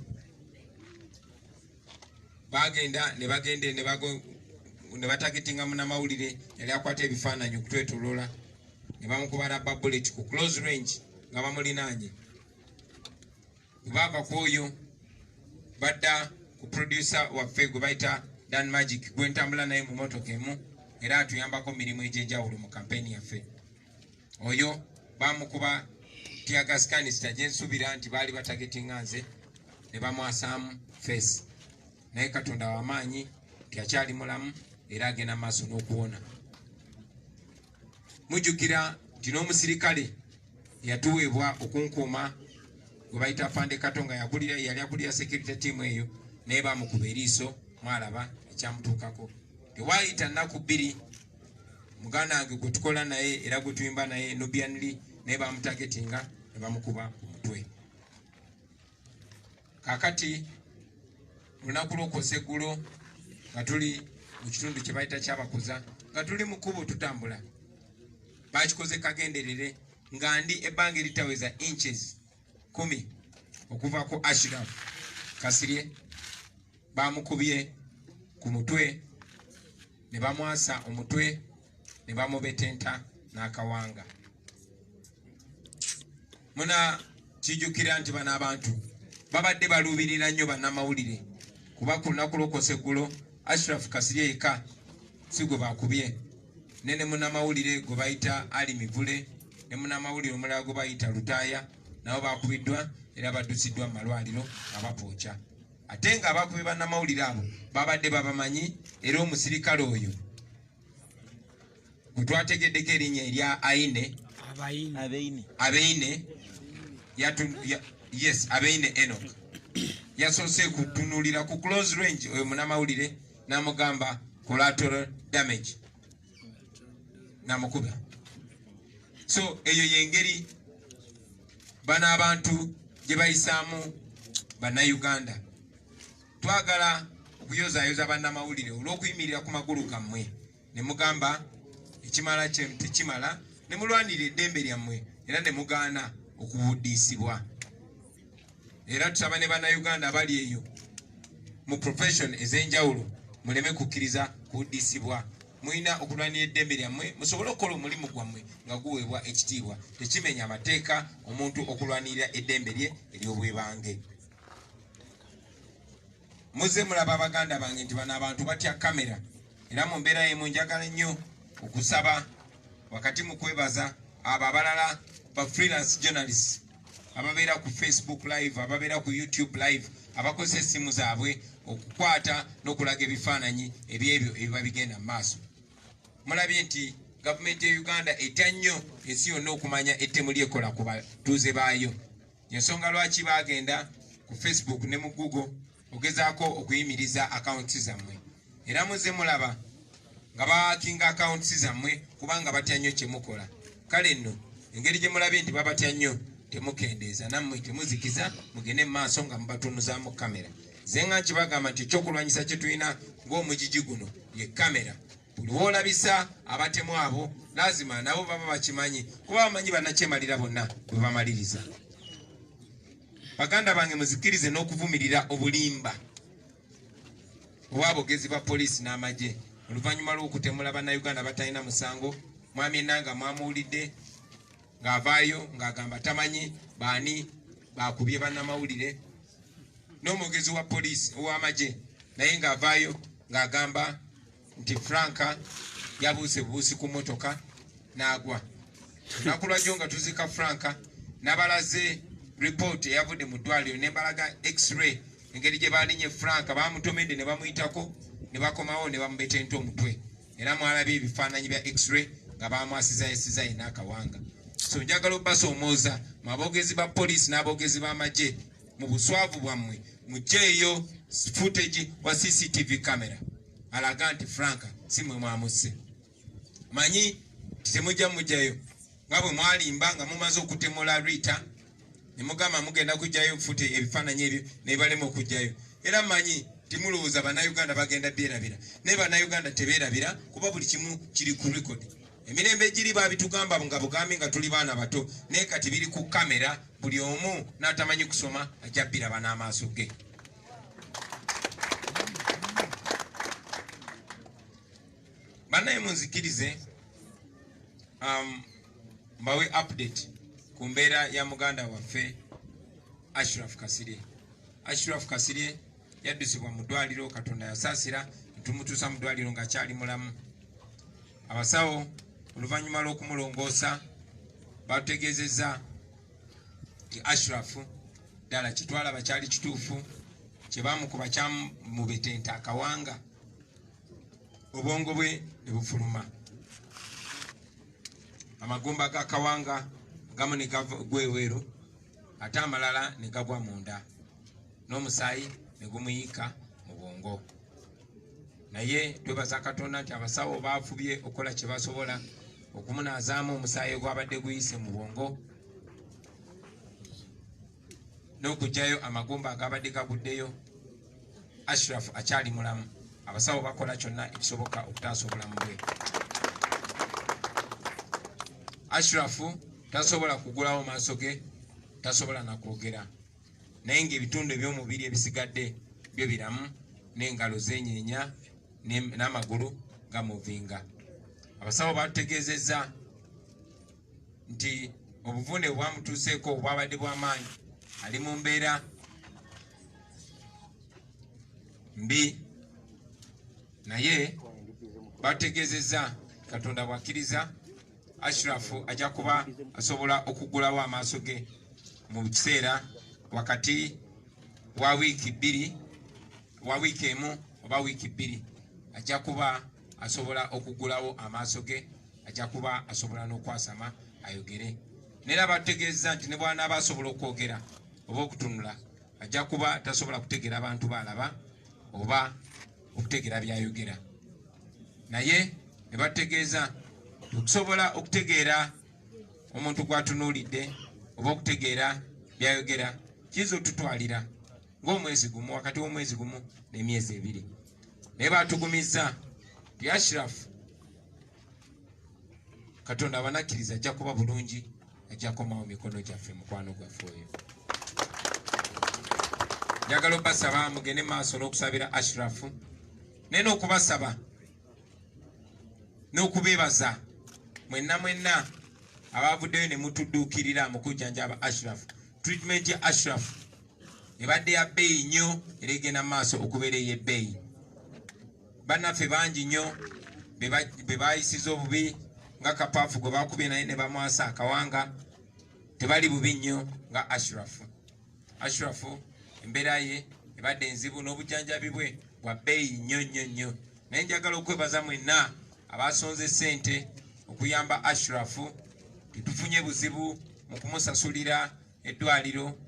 Bagenda ne batagetinga munnamawulire yali akwata ebifaananyi okutwetoloola ne bamukuba rubber bullet ku close range nga bamulinaanye. Baava ku oyo badda ku producer waffe gwe bayita Dan Magic gwe ntambula naye mu motoka emu era atuyambako mirimu egy'enjawulo mu kampeni yaffe. Oyo bamukuba teargas canister gye nsuubira nti baali batagetinga nze ne bamwasaamu face. Naye Katonda w'amaanyi nti akyali mulamu era agenda maaso n'okuwona. Mujjukira nti n'omusirikale yatuweebwa okunkuuma gwe bayita Fande Katonga yali akulira security team eyo naye bamukuba eriiso mwalaba ekyamutuukako. Tewaayita nnaku 2 muganda wange gwe tukola naye era gwe tuyimba naye Nubianly naye bamutagetinga ne bamukuba ku mutwe. Kaakati olunaku lw'okosa eggulo nga tuli mu kitundu kye bayita Kyabakuza nga tuli mu kkubo tutambula, bakikoze kagenderere nga ndi ebbanga eritaweza inches 10 okuva ku Ashraf Kasirye. Bamukubye ku mutwe ne bamwasa omutwe ne bamubetenta n'akawanga. Muna kijjukira nti bano abantu babadde baluubirira nnyo bannamawulire kuba ku lunaku lw'okosa eggulo Ashraf Kasirye yekka si gwe bakubye, ne munnamawulire gwe bayita Ali Mivule ne munnamawulire omulala gwe bayita Lutaaya nabo bakubiddwa era baddusiddwa mu malwaliro abapookya. Ate nga abakubye bannamawulire abo babadde babamanyi era omusirikale oyo gwe twategeddeko erinnya erya Abeine Enoch yasoose kutunuulira ku close range oyo munnamawulire n'amugamba collateral damage n'amukuba. So eyo yengeri bano abantu gye bayisaamu Bannayuganda. Twagala okuyozaayoza bannamawulire olw'okuyimirira ku magulu gammwe ne mugamba ekimala kye tekimala ne mulwanira eddembe lyammwe era ne mugaana okuwuddiisibwa. Era tusaba ne Bannayuganda abali eyo mu profession ez'enjawulo muleme kukkiriza kuwuddiisibwa. Mulina okulwanira eddembe lyammwe musobole okukola omulimu gwammwe nga guweebwa ekitiibwa. Tekimenya amateeka omuntu okulwanirira eddembe lye ery'obwebange. Muze mulaba abaganda bange nti bano abantu batya kamera era mu mbeera y'emu njagala nnyo okusaba wakati mu kwebaza abo abalala ba freelance journalists ababeera ku Facebook live, ababeera ku YouTube live, abakozesa essimu zaabwe okukwata n'okulaga ebifaananyi ebyebyo ebiba bigenda mu maaso. Mulabye nti gavumenti ya Uganda etya nnyo ensi yonna okumanya ettemu lyekola ku batuuze baayo. yensonga lwaki bagenda ku Facebook ne mu Google ogezaako okuyimiriza accounts zammwe era muze mulaba nga bakinga accounts zammwe kubanga batya nnyo kye mukola. Kale nno engeri gye mulabye nti babatya nnyo temukendeeza nammwe temuzikiza mugende mu maaso nga mubatunuzaamu kamera. Ze nga nkibagamba nti ekyokulwanyisa kye tulina ng'omugigi guno ye kamera. Buli woolabisa abatemu abo lazima nabo baba bakimanyi kuba bamanyi bannakyemalira bonna bwe bamaliriza. Baganda bange muzikirize n'okuvumirira obulimba obw'abogezi ba poliisi n'amagye oluvannyuma lw'okutemula bannayuganda batalina musango. Mwami Enanga mwamuwulidde ng'avaayo ng'agamba tamanyi baani bakubye bannamawulire, n'omwogezi wa poliisi ow'amagye naye ng'avaayo ng'agamba nti Franka yabuuse bubuusi ku mmotoka n'agwa. Lunaku lwajjo nga tuzika Franka n'abalaze report eyavudde mu ddwaliro ne balaga x-ray engeri gye baalinye Franka baamutomedde ne bamuyitako ne bakomawo ne bamubetenta omutwe era mwalabye ebifaananyi bya x-ray nga baamwasizayesiza yina akawanga. So njagala obasoomooza mu aboogezi ba poliisi n'aboogezi b'amagye mu buswavu bwammwe muggyeeyo footage wa CCTV camera alaga nti Franka si mwe mwamusse. Manyi temujja mujjayo nga bwe mwalimba nga mumaze okutemula Rita ne mugamba mugenda kujjayo footage ebifaananyi ebyo ne balema okujjayo. Era manyi timulowooza bannayuganda bagenda byerabira naye bannayuganda tebeerabira kuba buli kimu kiri ku record. Emirembe egiri babitugamba nga bugambi nga tuli baana bato naye kati biri ku kamera buli omu n'atamanyi kusoma ajja biraba n'amaaso ge. Bannaye munzikirize mbawe update ku mbeera ya muganda waffe Ashraf Kasirye. Ashraf Kasirye yaddusibwa mu ddwaliro, Katonda yasaasira ntumutuusa mu ddwaliro ng'akyali mulamu. Abasawo oluvannyuma lw'okumulongoosa batutegeezezza nti Ashraf ddala kitwalaba kyali kituufu, kye baamukuba kyamubetenta akawanga, obwongo bwe ne bufuluma. Amagumba g'akawanga gamu ne gagwa eweero ate amalala ne gagwa munda n'omusaayi ne gumuyiika mu bwongo. Naye twebaza Katonda nti abasawo baafubye okukola kye basobola okumunaazaamu omusaayi gwabadde guyise mu bwongo n'okugyayo amagumba agabadde gaguddeyo. Ashraf akyali mulamu. Abasawo bakola kyonna ekisoboka okutaasa obulamu bwe. Ashraf tasobola kugulawo maaso ge, tasobola nakwogera naye ng'ebitundu eby'omubiri ebisigadde byo biramu n'engalo zeenyeenya n'amagulu gamuvinga. Abasawo batutegeezezza nti obuvune bwamutuuseeko obwabadde bw'amaanyi, ali mu mbeera mbi, naye batutegeezezza Katonda bw'akkiriza Ashraf ajja kuba asobola okuggulawo amaaso ge mu kiseera wakati wa wiiki emu oba wiiki bbiri. Ajja kuba asobola okuggulawo amaaso ge, ajja kuba asobola n'okwasama ayogere. Neera batutegeeza nti ne bw'anaaba asobola okwogera oba okutunula ajja kuba tasobola kutegeera abantu baalaba oba okutegeera byayogera. Naye ne batutegeeza okusobola okutegeera omuntu gw'atunuulidde oba okutegeera byayogera kiyinza otutwalira ng'omwezi gumu, wakati w'omwezi gumu n'emyezi ebiri. Naye batugumizza nti Ashraf Katonda abanakkiriza ajja kuba bulungi, ajja komawo mikono gyaffe, mukwano gwaffe oyo. Njagala obbasaba mugende maaso n'okusabira Ashraf naye n'okubasaba n'okubeebaza mwenna abavuddeyo ne mutudduukirira mu kujjanjaba Ashraf. Treatment ya Ashraf ebadde ya bbeeyi nnyo era egenda mu maaso okubeera ey'ebbeeyi. Bannaffe bangi nnyo be baayisiza obubi nga Kapaafu gwe baakubye naye ne bamwasa akawanga, tebali bubi nnyo nga Ashraf. Ashraf embeera ye ebadde enzibu n'obujjanjabi bwe bwa bbeeyi nnyo. Naye njagala okwebaza mwenna abasonze ssente okuyamba Ashraf. Tetufunye buzibu mu kumusasulira eddwaliro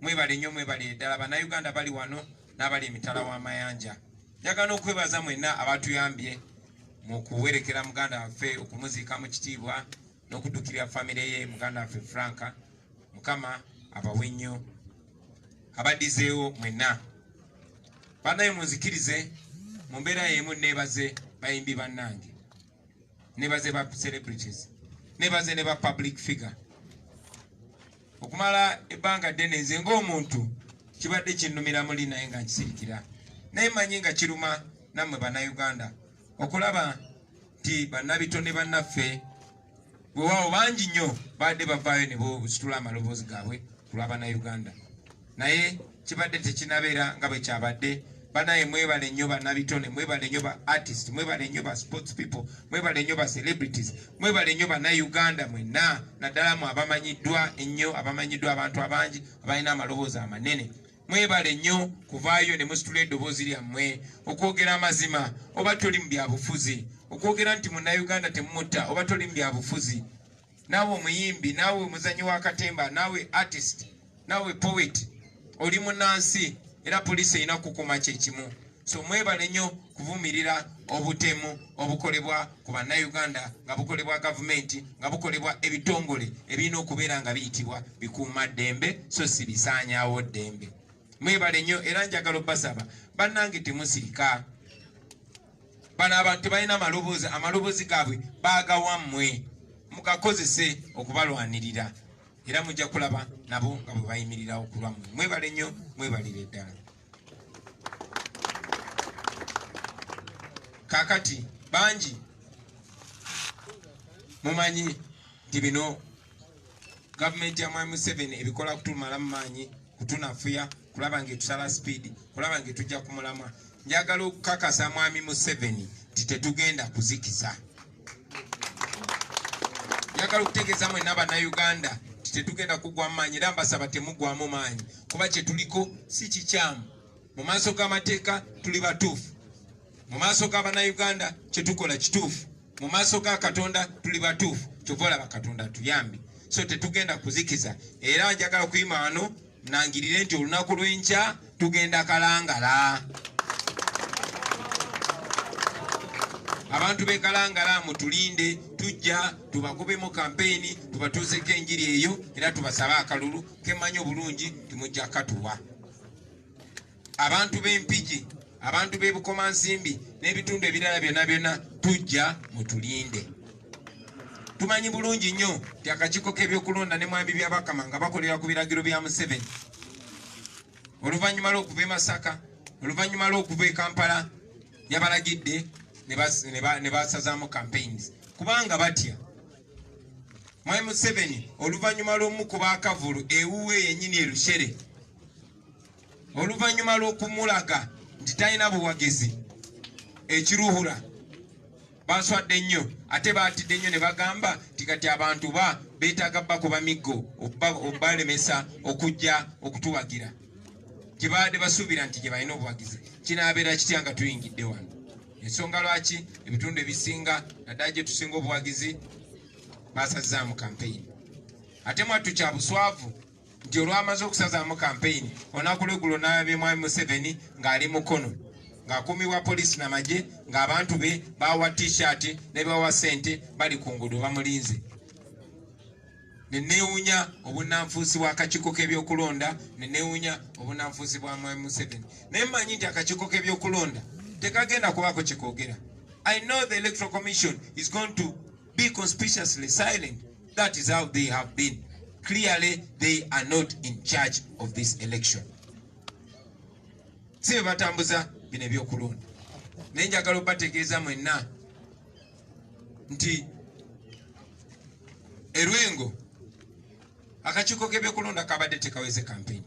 mwebale nnyo mwebale ddala bannayuganda bali wano n'abali emitala w'amayanja. Njagala okwebaza mwenna abatuyambye mu kuwerekera muganda waffe okumuziika mu kitiibwa n'okuddukirira famire ye muganda waffe Franka. Mukama abawe nnyo abaddizeewo mwenna. Bannaye munzikirize mu mbeera y'emu neebaze bayimbi bannange, neebaze ba celebrities, neebaze ne ba public figure. Okumala ebbanga ddene nze ng'omuntu kibadde kinnumira muli naye nga nkisirikira. Naye manyi nga kiruma nammwe bannayuganda okulaba nti bannabitone bannaffe bwewaawo bangi nnyo badde bavaayo ne bositula amaloboozi gaabwe ku lwa bannayuganda. Naye kibadde tekinabeera nga bwe kyabadde. Bannaye mwebale nnyo bannabitone, mwebale nnyo ba artist, mwebale nnyo ba sports people, mwebale nnyo ba celebrities, mwebale nnyo bannayuganda mwenna, naddala mu abamanyiddwa ennyo, abamanyiddwa abantu abangi abalina amaloboozi amanene. Mwebale nnyo kuvaayo ne musitula eddoboozi lyammwe okwogera amazima oba toli mu byabufuzi, okwogera nti munnayuganda temumutta oba toli mu byabufuzi. Naawe omuyimbi, naawe omuzanyi w'akatemba, naawe artist, naawe poet, oli munnansi era poliisi erina kukuma kyekimu. So mwebale nnyo kuvumirira obutemu obukolebwa ku bannayuganda, nga bukolebwa gavumenti, nga bukolebwa ebitongole ebirina okubeera nga biyitibwa bikuuma ddembe so si bisaanyaawo ddembe. Mwebale nnyo era njagala obbasaba bannange temusirika. Bano abantu tebalina amaloboozi gaabwe baagawammwe, mugakozese okubalwanirira era mujja kulaba nabo nga bwe bayimirirawo ku lwammwe. Mwebale nnyo, mwebalire ddala. Kaakati bangi mumanyi nti bino gavumenti ya Mwami Museveni ebikola kutumalamu maanyi, kutunafuya, kulaba ng'etusala sipiidi, kulaba ng'etujja ku mulamwa. Njagala okukakasa Mwami Museveni nti tetugenda kuzikiza. Njagala okutegeeza mwenna bannayuganda nti tetugenda kugwamu maanyi era mbasaba temuggwamu maanyi kuba kye tuliko si kikyamu. Mu maaso g'amateeka tuli batuufu, mu maaso g'abannayuganda kye tukola kituufu, mu maaso ga Katonda tuli batuufu. Kyova olaba Katonda tuyambi. So tetugenda kuzikiza era njagala okuyima wano nangirire nti olunaku lw'enkya tugenda Kalangala. Abantu b'e Kalangala mutulinde, tujja tubakubemu kampeyini, tubatuuseko enjiri eyo era tubasabe akalulu kemanyi obulungi timujja katuwa. Abantu b'Empigi, abantu b'e Bukomansimbi n'ebitundu ebirala byonna byonna tujja mutulinde. Tumanyi bulungi nnyo nti akakiiko k'ebyokulonda ne mwambi bya Bakama nga bakolera ku biragiro bya Museveni. Oluvannyuma lw'okuva e Masaka, oluvannyuma lw'okuva e Kampala yabalagidde ne basazaamu campaigns kubanga batya. Mwami Museveni oluvannyuma lw'omukuba akavulu ewuwe yennyini erushere, oluvannyuma lw'okumulaga nti talina buwagizi ekiruhura, baswadde nnyo ate baatidde nnyo ne bagamba nti kati abantu beetaaga bakuba miggo okubalemesa okujja okutuwagira gye baadde basuubira nti gye balina obuwagizi. Kinaabeera kitya nga tuyingidde wano? Ensonga lwaki ebitundu ebisinga naddala gye tusinga obuwagizi basazaamu kampeyini. Ate mwattu kya buswavu nti olwamaze okusazaamu kampeyini olunaku lw'eggulo n'alabye Mwami Museveni ng'ali mukono, ng'akuumibwa poliisi n'amagye, ng'abantu be bawa t-shirt ne bawa ssente bali ku nguudo bamulinze. Ne neewuunya obunnanfuusi bw'akakiiko k'ebyokulonda, ne neewuunya obunnanfuusi bwa Mwami Museveni. Naye mmanyi nti akakiiko k'ebyokulonda tekagenda kubaako kye koogera. I know the Electoral Commission is going to be conspicuously silent. That is how they have been. Clearly, they are not in charge of this election. Si batambuza bino ebyokulonda. Naye njagala obategeeza mwenna nti Erwengo akakiiko k'ebyokulonda kabadde tekaweze kampeyini,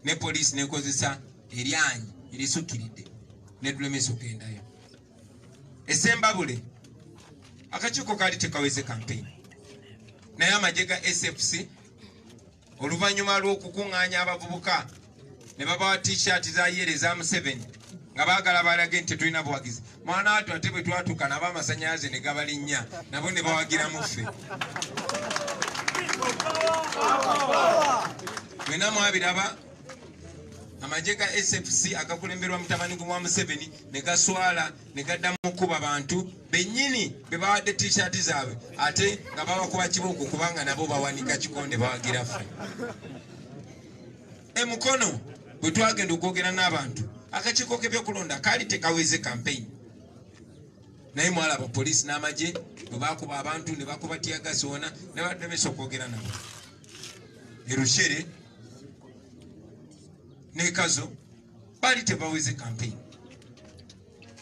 ne poliisi nekozesa eryanyi erisukkiridde netulemesa okugendayo. Essembabule akakiiko kaali tekaweze kampeyini, naye amagye ga SFC oluvannyuma lw'okukuŋŋaanya abavubuka ne babawa t-shirt za yere za Museveni nga baagala balage nti tetulina buwagizi. Mwana watu ate bwe twatuuka nabo amasannyalaze ne gabalinnya nabo ne bawagira mu ffe. mwena mwabiraba amagye ga SFC agakulemberwa mutabani gwa Museveni ne gaswala ne gaddamu kuba bantu bennyini be bawadde t-shirt zaabwe ate nga babakuba kiboko kubanga nabo bawanika kikonde bawagira ffe emukono bwe twagenda okwogera n'abantu akakiiko k'ebyokulonda kaali tekaweze campaign naye mwalaba poliisi n'amagye bwe bakuba abantu ne bakuba tiyagasi wona ne baddemesa okwogera nabo erushere ne kazo bali tebaweze campaign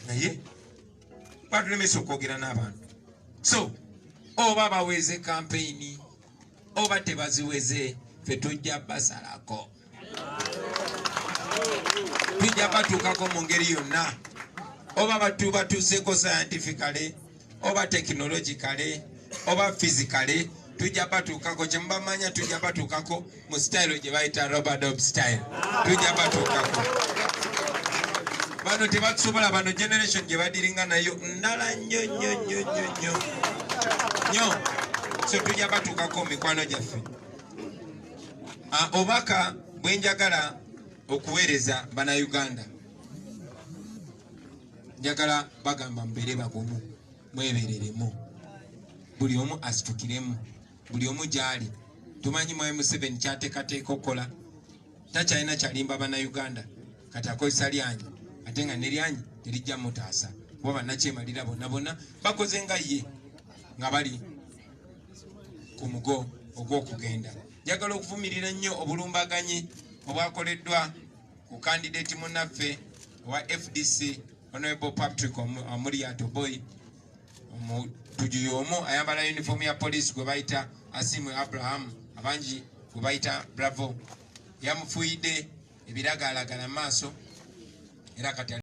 naye batulemesa okwogera n'abantu so oba baweze campaign oba tebaziweze fe tujja basalako tujja batuukako mu ngeri yonna oba batuuseeko scientifically oba technologically oba physically tujja batuukako kyemubamanya tujja batuukako mu style gye bayita Robert style tujja batuukako bano tebakusobola bano generation gye badiringa nayo ndala nnyo so tujja batuukako mikwano gyaffe obaka bwenjagala okuweereza bana Uganda njagala bagamba mbeere bagumu mwebereremu buli omu asitukiremu buli omu gyali tumanyi mwaye Museveni kyateekateeka okukola takyalina kyalimba bana Uganda kati akozesa lyanyi ate nga ne lyanyi terijja mutaasa kuba bannakyemalira bonna bakoze nga ye nga bali ku mugo ogw'okugenda njagala okuvumirira nnyo obulumbaganyi obwakoleddwa ku kandidate munnaffe wa FDC Honorable Patrick Omuriato Boy tujuyo omu ayambala uniform ya police gwe bayita Asimu Abraham abangi gwe bayita Bravo yamufuide ebiragalagala maaso era kati